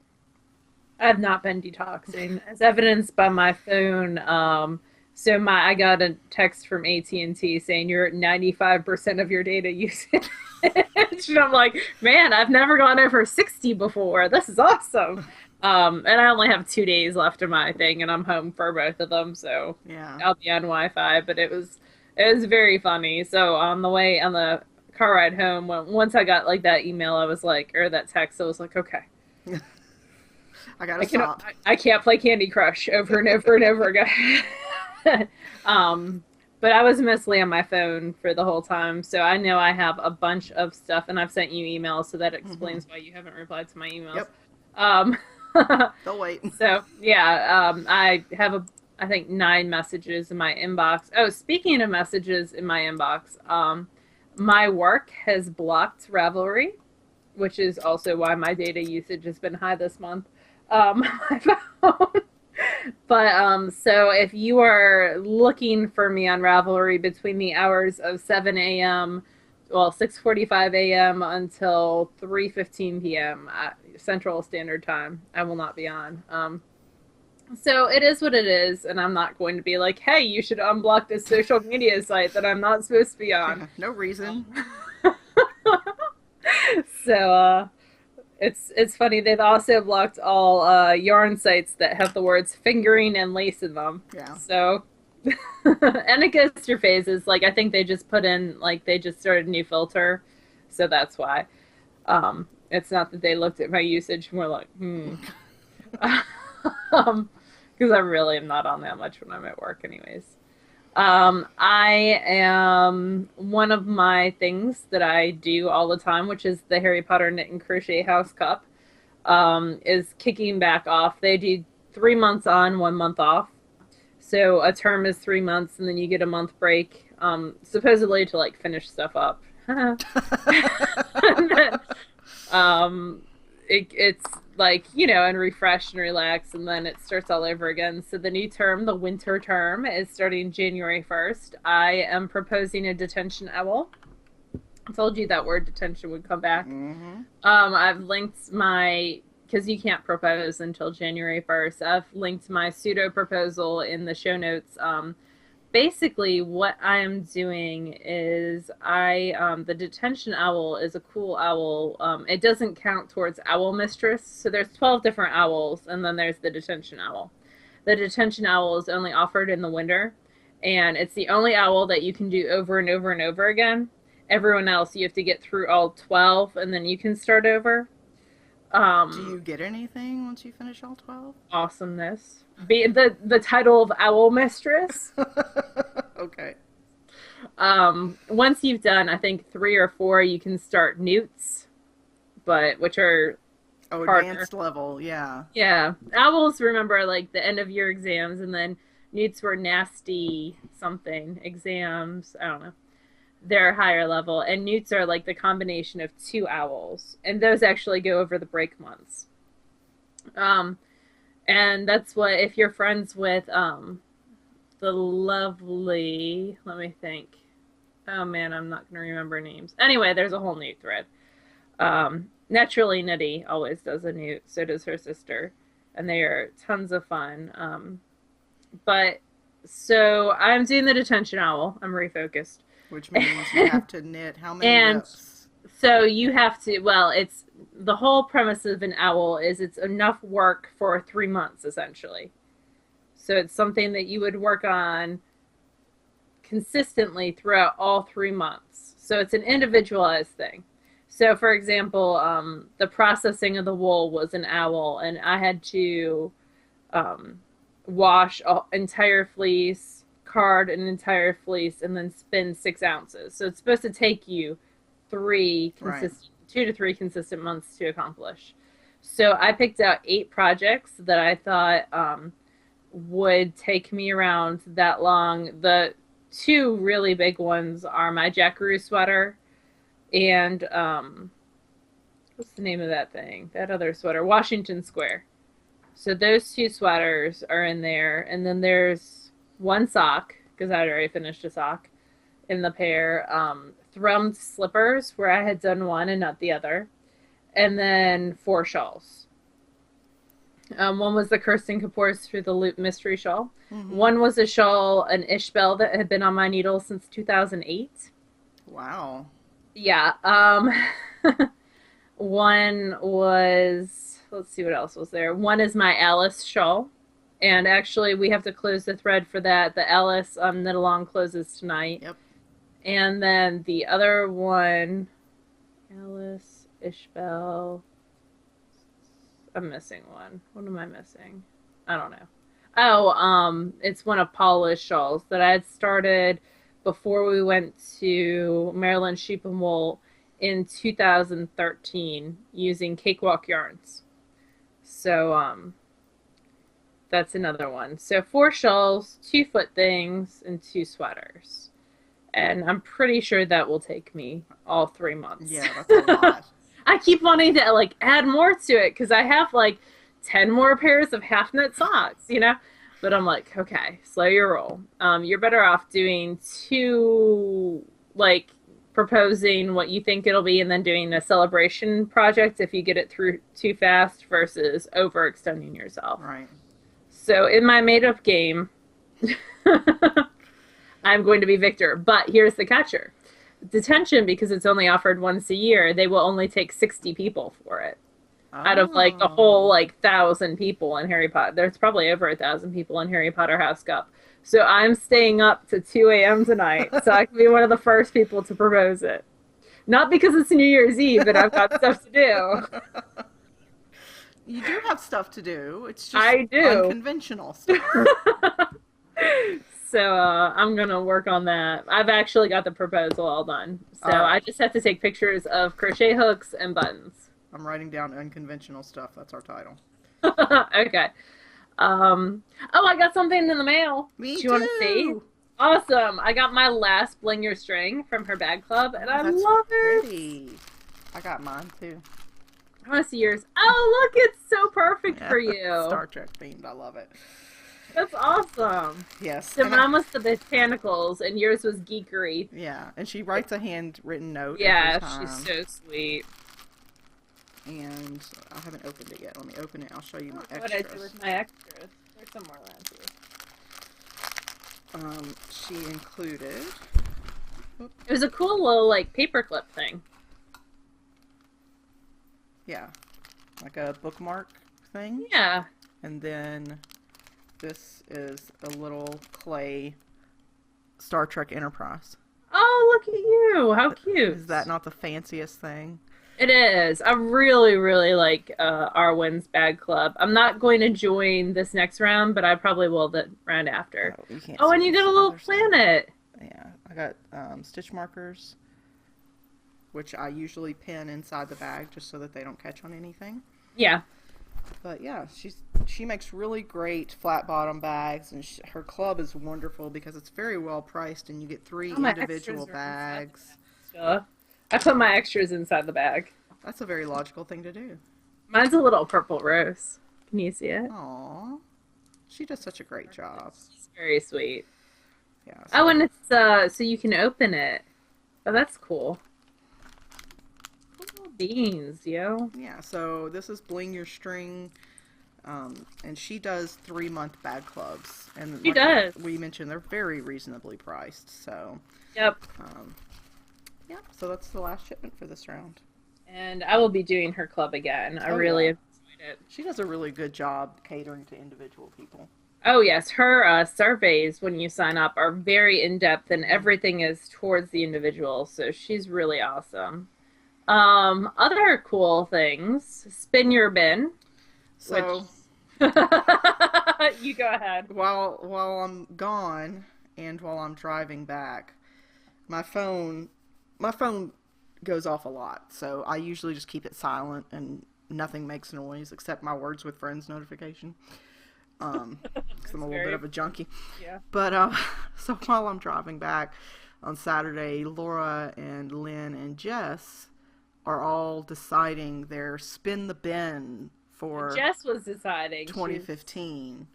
I've not been detoxing, as evidenced by my phone. I got a text from AT&T saying you're at 95% of your data usage. And I'm like, man, I've never gone over 60 before. This is awesome. And I only have 2 days left of my thing, and I'm home for both of them, so Yeah. I'll be on Wi-Fi. But it was very funny. So on the car ride home, once I got like that email, I was like, or that text, I was like, okay. I gotta stop. I can't play Candy Crush over and over and over again. But I was mostly on my phone for the whole time, so I know I have a bunch of stuff, and I've sent you emails, so that explains why you haven't replied to my emails. Yep. Um, They'll wait. so yeah, I have I think 9 messages in my inbox. Oh, speaking of messages in my inbox, my work has blocked Ravelry, which is also why my data usage has been high this month. My phone. But so if you are looking for me on Ravelry between the hours of 7 a.m., well, 6:45 a.m. until 3:15 p.m. Central Standard Time, I will not be on. So it is what it is, and I'm not going to be like, hey, you should unblock this social media site that I'm not supposed to be on. No reason. So it's funny. They've also blocked all yarn sites that have the words fingering and lace in them. Yeah. So and it goes through phases. Like I think they just put in like they just started a new filter, so that's why. It's not that they looked at my usage more like because I really am not on that much when I'm at work, anyways. I am one of my things that I do all the time, which is the Harry Potter Knit and Crochet House Cup, is kicking back off. They do 3 months on, 1 month off. So a term is 3 months, and then you get a month break, supposedly to like finish stuff up. And then, it's like, you know, and refresh and relax, and then it starts all over again. So the new term, the winter term, is starting January 1st. I am proposing a detention owl. I told you that word detention would come back. I've linked my, because you can't propose until January 1st, I've linked my pseudo proposal in the show notes. Basically what I am doing is the detention owl is a cool owl. It doesn't count towards owl mistress. So there's 12 different owls, and then there's the detention owl. The detention owl is only offered in the winter, and it's the only owl that you can do over and over and over again. Everyone else, you have to get through all 12, and then you can start over. Do you get anything once you finish all 12? Awesomeness. Be the title of Owl Mistress. Okay. Once you've done, I think 3 or 4, you can start newts, but which are harder. Advanced level, yeah. Yeah. Owls, remember, like the end of your exams, and then newts were nasty something exams. I don't know. They're higher level, and newts are like the combination of 2 owls, and those actually go over the break months. And that's what, if you're friends with the lovely, let me think, oh man, I'm not gonna remember names. Anyway, there's a whole newt thread. Naturally Nitty always does a newt, so does her sister, and they are tons of fun. But so I'm doing the detention owl. I'm refocused. Which means you have to knit how many reps? So you have to, well, it's the whole premise of an owl is it's enough work for 3 months, essentially. So it's something that you would work on consistently throughout all 3 months. So it's an individualized thing. So, for example, the processing of the wool was an owl, and I had to wash an entire fleece, card an entire fleece, and then spin 6 ounces. So it's supposed to take you 2 to 3 consistent months to accomplish. So I picked out 8 projects that I thought would take me around that long. The 2 really big ones are my Jackaroo sweater and what's the name of that thing? That other sweater, Washington Square. So those 2 sweaters are in there, and then there's 1 sock, because I'd already finished a sock in the pair. Thrummed slippers, where I had done 1 and not the other. And then 4 shawls. One was the Kirsten Kapoor's Through the Loop mystery shawl. One was a shawl, an Ishbel, that had been on my needle since 2008. Wow. Yeah. One was, let's see what else was there. One is my Alice shawl. And actually, we have to close the thread for that. The Alice knit along closes tonight. Yep. And then the other one, Alice, Ishbel. I'm missing one. What am I missing? I don't know. Oh, it's one of Paula's shawls that I had started before we went to Maryland Sheep and Wool in 2013 using Cakewalk yarns. So, that's another one. So 4 shawls, 2 foot things, and 2 sweaters. And I'm pretty sure that will take me all 3 months. Yeah, that's a lot. I keep wanting to like add more to it because I have like 10 more pairs of half knit socks, you know? But I'm like, okay, slow your roll. You're better off doing 2, like proposing what you think it'll be and then doing a celebration project if you get it through too fast versus overextending yourself. Right. So in my made-up game, I'm going to be Victor. But here's the catcher. detention because it's only offered once a year. They will only take 60 people for it out of like the whole Oh. like 1,000 people in Harry Potter. There's probably over 1,000 people in Harry Potter House Cup. So I'm staying up to 2 a.m. tonight so I can be one of the first people to propose it. Not because it's New Year's Eve and I've got stuff to do. You do have stuff to do. It's just I do. unconventional stuff. So I'm gonna work on that. I've actually got the proposal all done. So All I right. just have to take pictures of crochet hooks and buttons. I'm writing down unconventional stuff. That's our title. Okay. Oh, I got something in the mail. Me Do you want to see? too. Awesome. I got my last Bling Your String from her bag club, and Oh, I that's love it. pretty. I got mine too. I want to see yours. Oh, look, it's so perfect Yeah, for you. Star Trek themed. I love it. That's awesome. Yes, So and I, mine was the botanicals, and yours was geekery. yeah, and she writes a handwritten note every Yeah, she's time. so sweet. And I haven't opened it yet. Let me open it. I'll show you my What did I do extras. with my extras? There's somewhere around here. She included. It was a cool little like paperclip thing. Yeah, like a bookmark thing. Yeah. And then this is a little clay Star Trek Enterprise. Oh, look at you! How cute! Is that not the fanciest thing? It is. I really, really like Arwen's Bag Club. I'm not going to join this next round, but I probably will the round after. Oh, you can't Oh, see and you this get a little other side. planet. Yeah, I got stitch markers, which I usually pin inside the bag just so that they don't catch on anything. Yeah. But yeah, she makes really great flat bottom bags, and her club is wonderful because it's very well priced, and you get three Oh, my individual extras are inside bags. the bag. I put my extras inside the bag. That's a very logical thing to do. Mine's a little purple rose. Can you see it? Aww, she does such a great job. She's very sweet. Yeah. Oh, So and it's so you can open it. Oh, that's cool. Cool beans, yo. yeah, so this is Bling Your String. And she does 3-month bag clubs, and She like does. we mentioned, they're very reasonably priced. So, Yep. um, yeah, so that's the last shipment for this round. And I will be doing her club again. I Oh really yeah, enjoyed it. she does a really good job catering to individual people. Oh yes, her surveys when you sign up are very in depth, and everything is towards the individual. So she's really awesome. Other cool things: spin your bin, which So you go ahead. while I'm gone and while I'm driving back, my phone my phone goes off a lot. So I usually just keep it silent and nothing makes noise except my Words with Friends notification. Because I'm a little bit Very of a junkie. yeah. But so while I'm driving back on Saturday, Laura and Lynn and Jess are all deciding their spin the bin for Jess was deciding. 2015.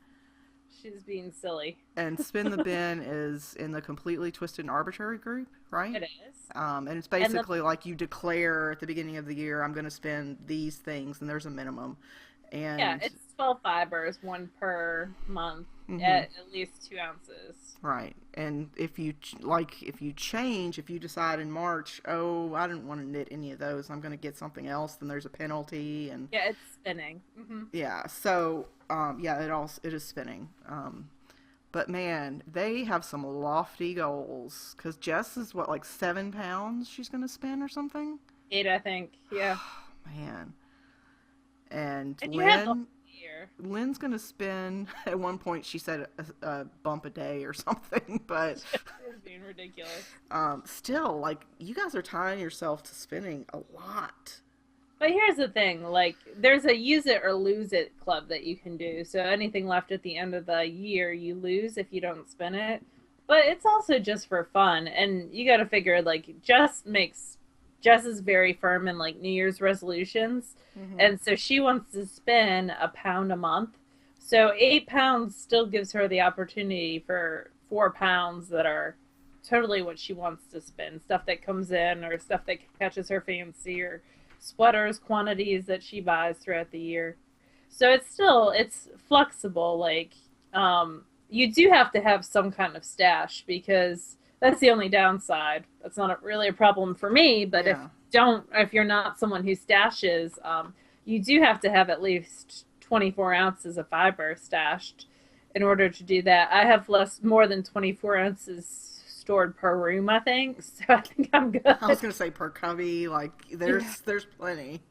She's being silly. And spin the bin is in the Completely Twisted and Arbitrary group, right? It is. And it's And the basically like you declare at the beginning of the year, I'm going to spend these things, and there's a minimum. yeah, And it's 12 fibers, one per month, mhm, at least 2 ounces. right. And if you if you decide in March, oh, I didn't want to knit any of those, I'm going to get something else, then there's a penalty. And Yeah, it's spinning. yeah, so yeah, it is spinning. But man, they have some lofty goals because Jess is what, like 7 pounds she's going to spin or something. 8, I think. Yeah. Man. And And you had the whole Lynn year. Lynn's gonna spin. At one point, she said a bump a day or something. But It's being ridiculous. still, like, you guys are tying yourself to spinning a lot. But here's the thing, like, there's a use it or lose it club that you can do. So anything left at the end of the year, you lose if you don't spin it. But it's also just for fun. And you got to figure, like, Jess is very firm in, like, New Year's resolutions. Mm-hmm. And so she wants to spend £1 a month. So 8 pounds still gives her the opportunity for 4 pounds that are totally what she wants to spend. Stuff that comes in or stuff that catches her fancy or sweaters quantities that she buys throughout the year. So it's flexible. Like, you do have to have some kind of stash because That's the only downside. That's not really a problem for me, but Yeah. if you're not someone who stashes, you do have to have at least 24 ounces of fiber stashed in order to do that. I have more than 24 ounces stored per room, I think, so I think I'm I was good. gonna say per cubby, like Yeah. there's plenty.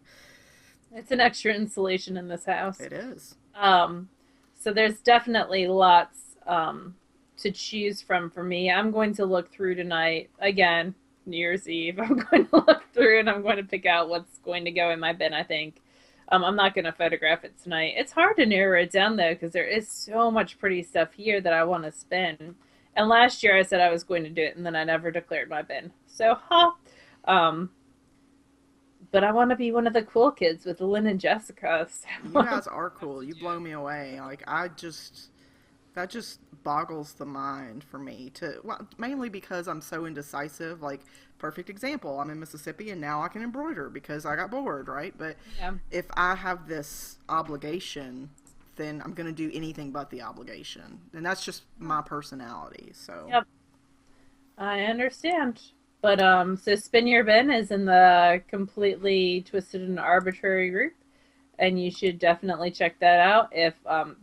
It's an extra insulation in this house. It is. Um, so there's definitely lots to choose from for me. I'm going to look through tonight again, New Year's Eve. I'm going to look through and I'm going to pick out what's going to go in my bin. I think I'm not going to photograph it tonight. It's hard to narrow it down though because there is so much pretty stuff here that I want to spin. And last year I said I was going to do it, and then I never declared my bin. So, um, but I want to be one of the cool kids with Lynn and Jessica. You So guys are cool. You blow me away. Like I just that just boggles the mind for me to well, mainly because I'm so indecisive. Like perfect example, I'm in Mississippi and now I can embroider because I got bored, right? But yeah. if I have this obligation, then I'm going to do anything but the obligation. And that's just my personality. So, Yep, I understand. But so Spin Your Bin is in the completely twisted and arbitrary group, and you should definitely check that out. If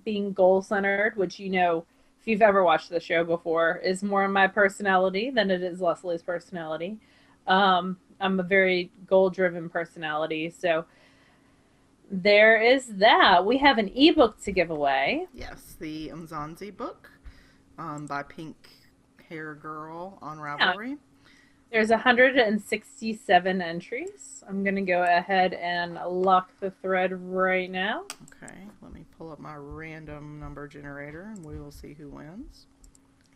being goal centered, which if you've ever watched the show before, is more my personality than it is Leslie's personality. I'm a very goal driven personality, so there is that. We have an ebook to give away. yes, the Mzansi book by Pink Hair Girl on Yeah, Ravelry. there's 167 entries. I'm going to go ahead and lock the thread right now. Okay, let me pull up my random number generator and we will see who wins.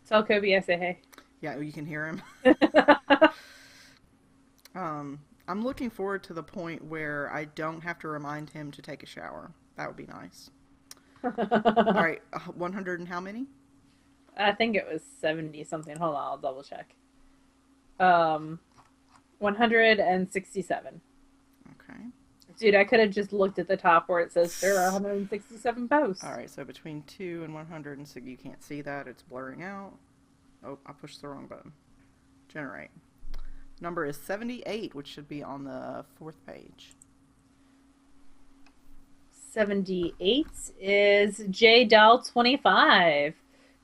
Tell Kobe I say Yeah, you can hear him. hey. I'm looking forward to the point where I don't have to remind him to take a shower. That would be nice. All right, 100 and how many? I think it was 70 something. Hold on, I'll double check. Um, 167. Okay. Dude, I could have just looked at the top where it says there are 167 posts. All right, so between 2 and 100, and so you can't see that. It's blurring out. Oh, I pushed the wrong button. Generate. Number is 78, which should be on the fourth page. 78 is J Doll 25,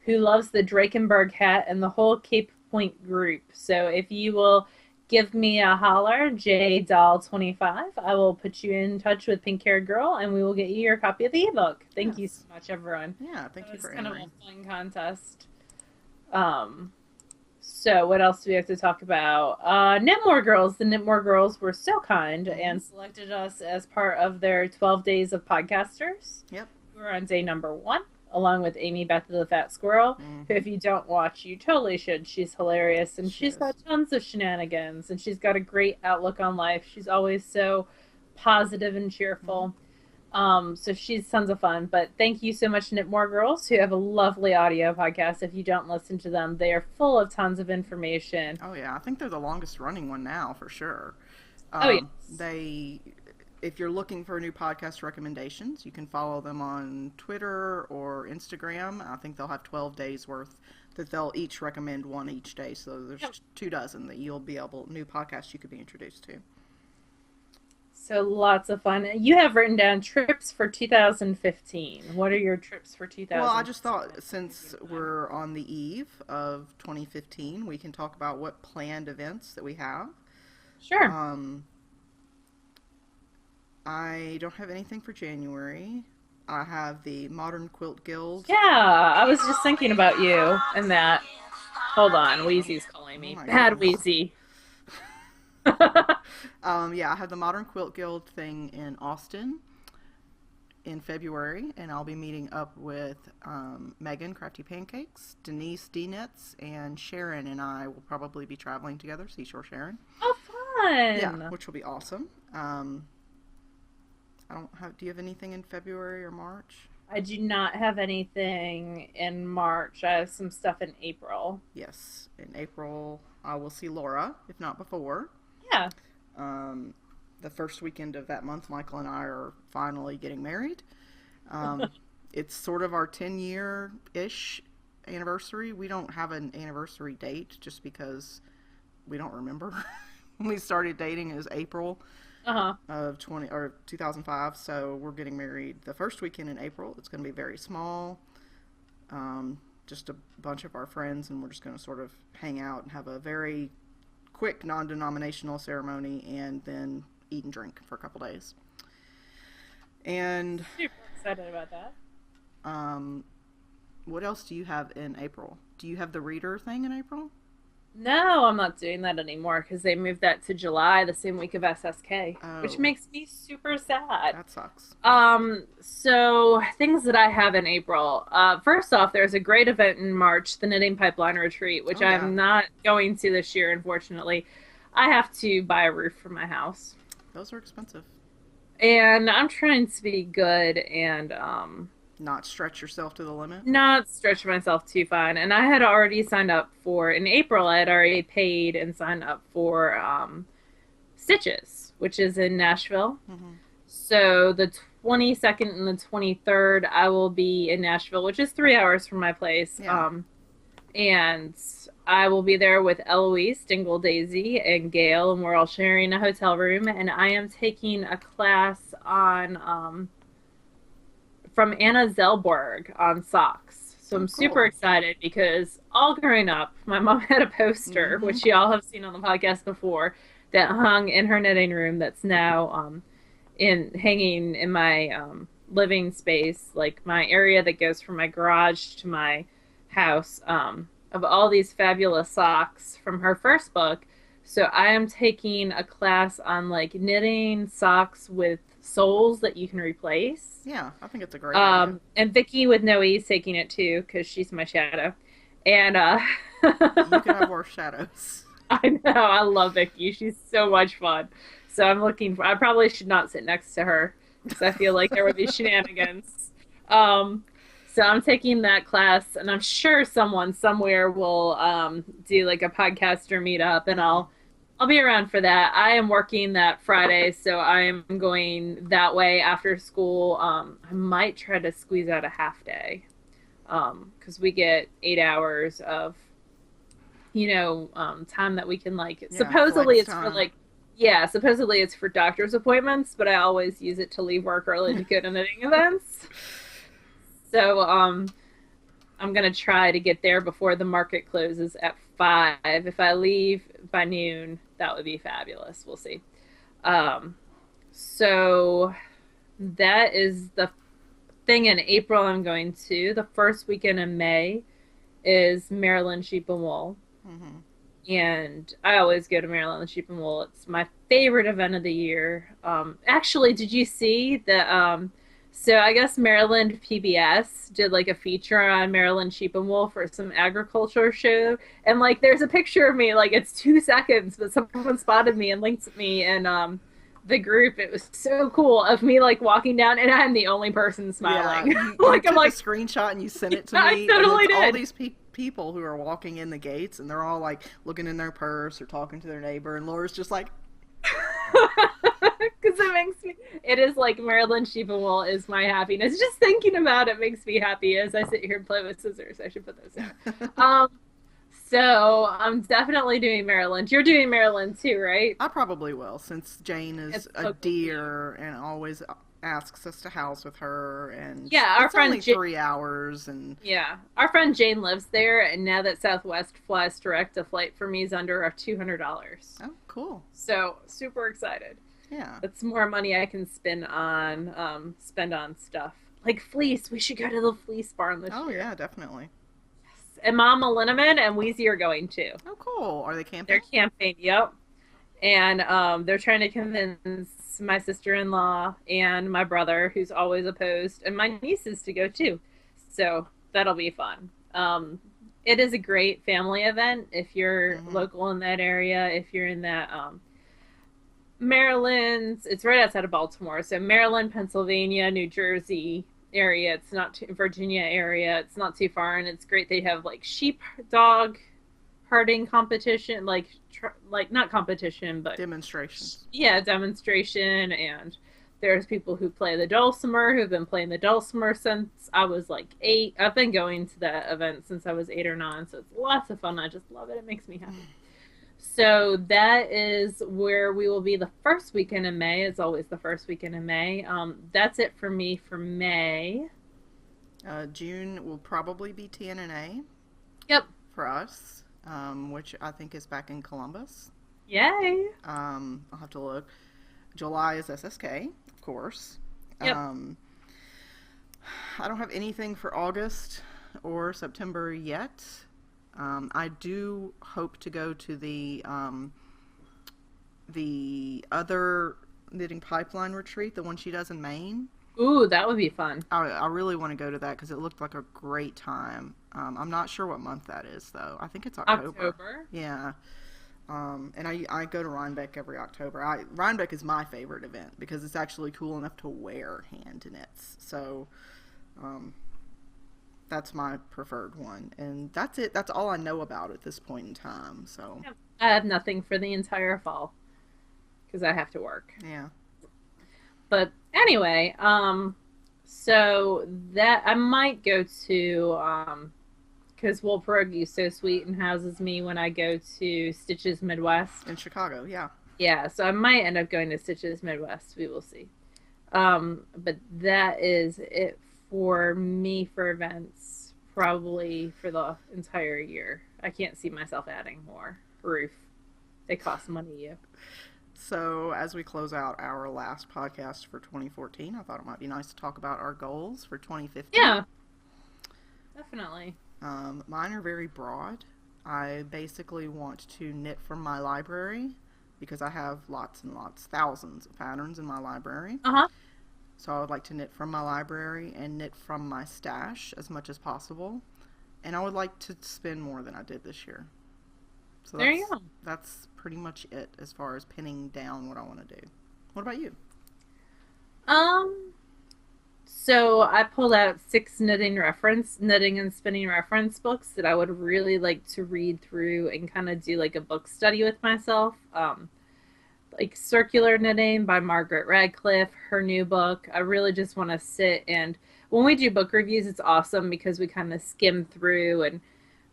who loves the Drakenberg hat and the whole Cape Point group. So if you will give me a holler, J Doll 25, I will put you in touch with Pink Hair Girl and we will get you your copy of the ebook. Thank you so Yes. much, everyone. Yeah, thank That you was for kind of a entering. fun contest. Um, so what else do we have to talk about? Knitmore Girls. The Knitmore Girls were so kind Mm-hmm. and selected us as part of their 12 days of podcasters. Yep. We were on day number 1, along with Amy Beth the Fat Squirrel, who Mm-hmm. if you don't watch, you totally should. She's hilarious and She she's is. got tons of shenanigans and she's got a great outlook on life. She's always so positive and Mm-hmm. cheerful. So she's tons of fun. But thank you so much, Knitmore Girls, who have a lovely audio podcast. If you don't listen to them, they are full of tons of information. Oh yeah, I think they're the longest running one now for sure. Oh yes. They, if you're looking for new podcast recommendations, you can follow them on Twitter or Instagram. I think they'll have 12 days worth that they'll each recommend one each day. So there's Yep. 24 that you'll be able new podcasts you could be introduced to. So lots of fun. You have written down trips for 2015. What are your trips for Well, I 2015? just thought since we're on the eve of 2015, we can talk about what planned events that we have. Sure. Um, I don't have anything for January. I have the Modern Quilt Guild. Yeah, I was just thinking about you and that. Hold on, Wheezy's calling Oh me. my Bad goodness. Wheezy. Yeah, I have the Modern Quilt Guild thing in Austin in February, and I'll be meeting up with Megan Crafty Pancakes, Denise D Knits, and Sharon and I will probably be traveling together, Seashore Sharon. Oh, Yeah, fun. which will be awesome. I don't have. Do you have anything in February or March? I do not have anything in March. I have some stuff in April. Yes, in April I will see Laura, if not before. Yeah. Um, the first weekend of that month, Michael and I are finally getting married. It's sort of our 10-year ish anniversary. We don't have an anniversary date just because we don't remember. When we started dating, it was April Uh-huh. of 2005. So we're getting married the first weekend in April. It's going to be very small. Just a bunch of our friends, and we're just going to sort of hang out and have a very quick non-denominational ceremony, and then eat and drink for a couple days. And Super excited about that. what else do you have in April? Do you have the reader thing in April? No, I'm not doing that anymore because they moved that to July, the same week of SSK, which Oh, makes me super sad. that sucks. So things that I have in April. First off, there's a great event in March, the Knitting Pipeline Retreat, which Oh yeah, I'm not going to this year, unfortunately. I have to buy a roof for my house. those are expensive. And I'm trying to be good and Not stretch yourself to the limit. not stretch myself too fine. And I had already signed up for, in April, I had already paid and signed up for Stitches, which is in Nashville. Hmm. So the 22nd and the 23rd, I will be in Nashville, which is 3 hours from my place. Yeah. And I will be there with Eloise, Dingle Daisy, and Gail, and we're all sharing a hotel room. And I am taking a class on from Anna Zellborg on socks. So I'm super Cool. excited because all growing up, my mom had a poster, Hmm. which y'all have seen on the podcast before, that hung in her knitting room that's now in hanging in my living space, like my area that goes from my garage to my house, of all these fabulous socks from her first book. So I am taking a class on like knitting socks with soles that you can replace. Yeah, I think it's a great idea. And Vicky with Noe is taking it too because she's my shadow. And You could have worse shadows. I know I love Vicky. She's so much fun. So I'm looking for. I probably should not sit next to her because I feel like there would be shenanigans. Um, so I'm taking that class, and I'm sure someone somewhere will do like a podcast or meetup, and Hmm. I'll be around for that. I am working that Friday, so I am going that way after school. I might try to squeeze out a half day because we get 8 hours of time that we can like. Yeah, Supposedly flex it's for time. like, yeah, supposedly it's for doctor's appointments, but I always use it to leave work early to go to knitting events. So I'm gonna try to get there before the market closes at 5. If I leave by noon, that would be fabulous. We'll see. Um, so that is the thing in April I'm going to. The first weekend in May is Maryland Sheep and Wool. Hmm. And I always go to Maryland Sheep and Wool. It's my favorite event of the year. Actually, did you see the so I guess Maryland PBS did like a feature on Maryland Sheep and Wool for some agriculture show, and like there's a picture of me, like it's 2 seconds, but someone spotted me and linked me and the group. It was so cool of me like walking down, and I'm the only person Yeah, smiling. you Like I'm took a like, screenshot and you sent it to I me, and totally it's all did. these people who are walking in the gates, and they're all like looking in their purse or talking to their neighbor, and Laura's just like, Because it makes me, it is like Maryland Sheep and Wool is my happiness. Just thinking about it makes me happy as I sit here and play with scissors. I should put those down. Um, so I'm definitely doing Maryland. You're doing Maryland too, right? I probably will, since Jane is It's a so cool for you. dear and always asks us to house with her, and Yeah, our it's only friend, 3 hours, and yeah, our friend Jane lives there, and now that Southwest flies direct, a flight for me is under $200. oh, cool. So super excited. Yeah. That's more money I can spend on stuff like fleece. We should go to the fleece barn this Oh, year. yeah, definitely. And Mama Linneman and Wheezy are going too. Oh, cool. Are they They're camping? camping, yep. And they're trying to convince my sister-in-law and my brother, who's always opposed, and my nieces to go too. So that'll be fun. It is a great family event if you're Hmm. local in that area. If you're in that Maryland, it's right outside of Baltimore. So Maryland, Pennsylvania, New Jersey area. It's not too, Virginia area. It's not too far, and it's great. They have like sheep, dog herding competition, like not competition, but Demonstrations. yeah, demonstration, and There's people who play the dulcimer who've been playing the dulcimer since I was like 8. I've been going to that event since I was 8 or 9, so it's lots of fun. I just love it. It makes me happy. So that is where we will be the first weekend in May. It's always the first weekend in May. That's it for me for May. June will probably be TNNA. Yep. For us, which I think is back in Columbus. Yay. I'll have to look. July is SSK, of course. Yep. I don't have anything for August or September yet. I do hope to go to the other knitting pipeline retreat, the one she does in Maine. Ooh, that would be fun. I really want to go to that because it looked like a great time. I'm not sure what month that is, though. I think it's October. Yeah. And I go to Rhinebeck every October. Rhinebeck is my favorite event because it's actually cool enough to wear hand knits. So that's my preferred one. And that's it. That's all I know about at this point in time. So I have nothing for the entire fall because I have to work. Yeah. But anyway, so that I might go to, because Wool Pierogi's so sweet and houses me when I go to Stitches Midwest. In Chicago, yeah. Yeah, so I might end up going to Stitches Midwest. We will see. But that is it for me for events, probably for the entire year. I can't see myself adding more. Roof. They cost money, you. So, as we close out our last podcast for 2014, I thought it might be nice to talk about our goals for 2015. Yeah, definitely. Mine are very broad. I basically want to knit from my library because I have lots and lots, thousands of patterns in my library. Uh-huh. So I would like to knit from my library and knit from my stash as much as possible. And I would like to spend more than I did this year. So there you go. That's pretty much it as far as pinning down what I want to do. What about you? So I pulled out 6 knitting and spinning reference books that I would really like to read through and kind of do like a book study with myself. Like Circular Knitting by Margaret Radcliffe, her new book. I really just want to sit, and when we do book reviews, it's awesome because we kind of skim through and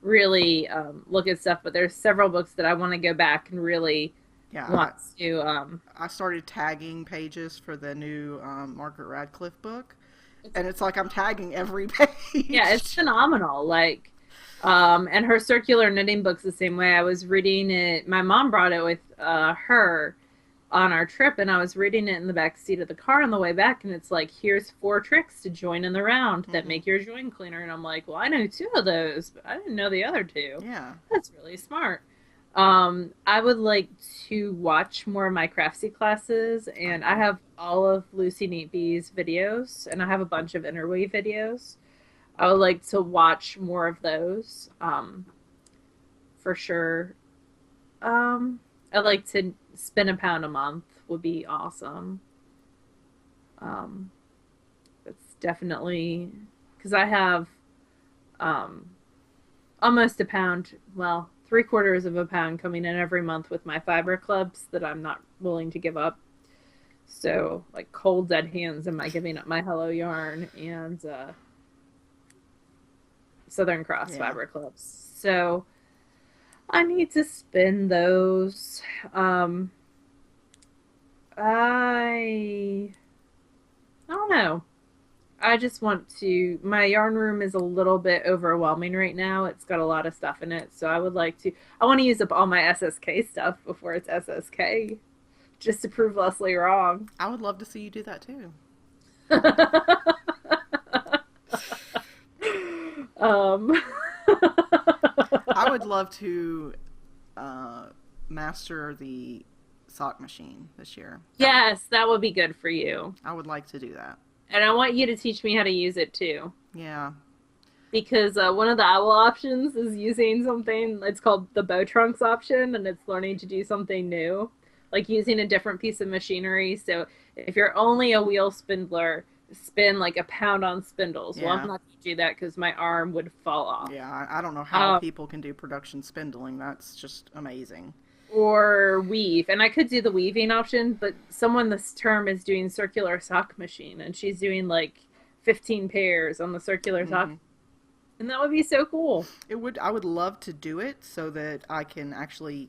really look at stuff, but there's several books that I want to go back and really want to. I started tagging pages for the new Margaret Radcliffe book, and it's like I'm tagging every page. Yeah, it's phenomenal. Like, and her Circular Knitting book's the same way. I was reading it. My mom brought it with her on our trip, and I was reading it in the back seat of the car on the way back, and it's like, here's 4 tricks to join in the round that make your join cleaner. And I'm like, well, I know 2 of those, but I didn't know the other 2. Yeah. That's really smart. I would like to watch more of my Craftsy classes, and I have all of Lucy Neatby's videos, and I have a bunch of interweave videos. I would like to watch more of those, for sure. I'd like to spend £1 a month would be awesome. It's definitely because I have almost £1, well, 3/4 of a pound coming in every month with my fiber clubs that I'm not willing to give up. So like cold dead hands, am I giving up my Hello Yarn and Southern Cross fiber clubs? So I need to spin those. I don't know. I just want to. My yarn room is a little bit overwhelming right now. It's got a lot of stuff in it, so I would like to. I want to use up all my SSK stuff before it's SSK, just to prove Leslie wrong. I would love to see you do that too. I would love to master the sock machine this year. Yes, that would be good for you. I would like to do that. And I want you to teach me how to use it too. Yeah. Because one of the owl options is using something, it's called the bow trunks option, and it's learning to do something new. Like using a different piece of machinery. So if you're only a wheel spindler, spin like £1 on spindles. Yeah. Well, I'm not going to do that because my arm would fall off. Yeah, I don't know how people can do production spindling. That's just amazing. or weave. And I could do the weaving option, but someone this term is doing circular sock machine, and she's doing like 15 pairs on the circular sock. Hmm. And that would be so cool. It would. I would love to do it so that I can actually,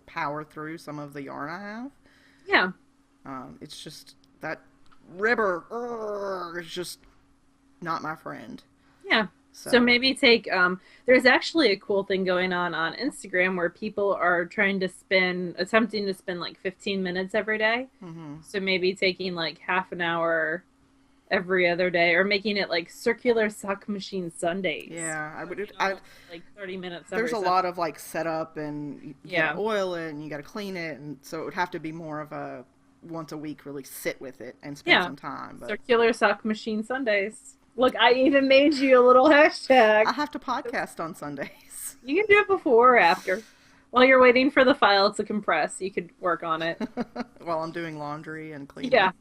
power through some of the yarn I have. Yeah. It's just that ribber is just not my friend. Yeah. So So, maybe take there's actually a cool thing going on Instagram where people are attempting to spend like 15 minutes every day. hmm, So maybe taking like half an hour every other day or making it like circular sock machine Sundays. yeah, I would. Like 30 minutes There's every a Sunday. lot of like setup, and you Yeah. gotta oil it and you gotta clean it, and so it would have to be more of a once a week really sit with it and spend Yeah. some time. But Circular sock machine Sundays. Look, I even made you a little hashtag. I have to podcast on Sundays. You can do it before or after. While you're waiting for the file to compress, you could work on it. While I'm doing laundry and cleaning. Yeah.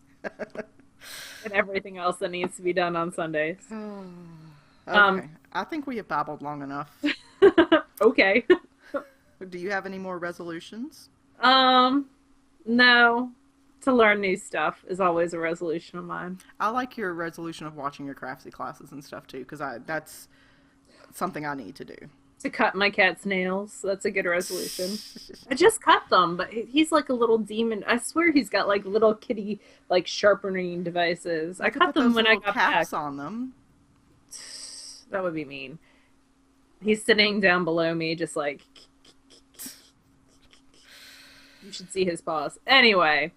And everything else that needs to be done on Sundays. Okay. I think we have babbled long enough. Okay. Do you have any more resolutions? No. To learn new stuff is always a resolution of mine. I like your resolution of watching your craftsy classes and stuff too, because that's something I need to do. To cut my cat's nails. That's a good resolution. I just cut them, but he's like a little demon. I swear he's got like little kitty like sharpening devices. I could cut put them those when I little got back. caps on them. That would be mean. He's sitting down below me, just like you should see his paws. Anyway,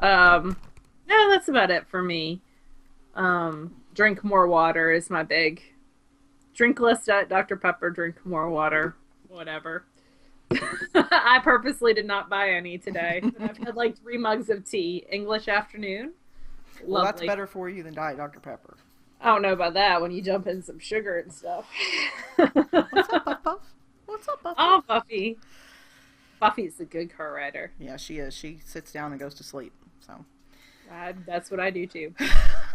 no, that's about it for me. Drink more water is my big. Drink less Dr. Pepper, drink more water, whatever. I purposely did not buy any today. I've had like 3 mugs of tea. English afternoon. Well, that's Lovely. better for you than Diet Dr. Pepper. I don't know about that when you jump in some sugar and stuff. What's up, Buff Buff? What's up, Buff Buff? Oh, Buffy. Buffy's a good car rider. Yeah, she is. She sits down and goes to sleep. So. That's what I do too.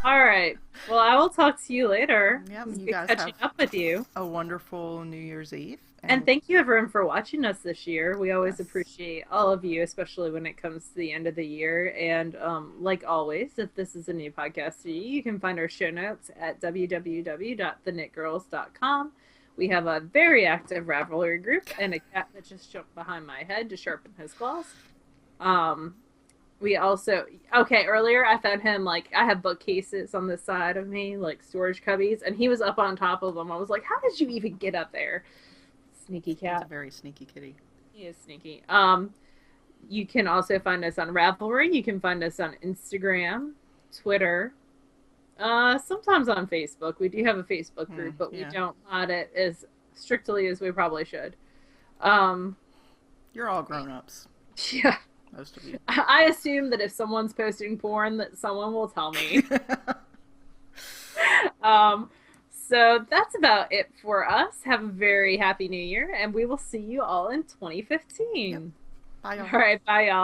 All right. Well, I will talk to you later. Yep, It's you good guys catching have up with you. a wonderful New Year's Eve. And thank you everyone for watching us this year. We always Yes. appreciate all of you, especially when it comes to the end of the year. And like always, if this is a new podcast to you, you can find our show notes at www.theknitgirls.com. We have a very active Ravelry group and a cat that just jumped behind my head to sharpen his claws. We also, earlier I found him, like, I have bookcases on the side of me, like storage cubbies, and he was up on top of them. I was like, how did you even get up there? Sneaky cat. He's a very sneaky kitty. He is sneaky. You can also find us on Ravelry. You can find us on Instagram, Twitter, sometimes on Facebook. We do have a Facebook group, but we yeah. don't mod it as strictly as we probably should. You're all grown-ups. Yeah. Most of you. I assume that if someone's posting porn, that someone will tell me. So that's about it for us. Have a very happy new year, and we will see you all in 2015. Yep. Bye, y'all. All right, bye, y'all.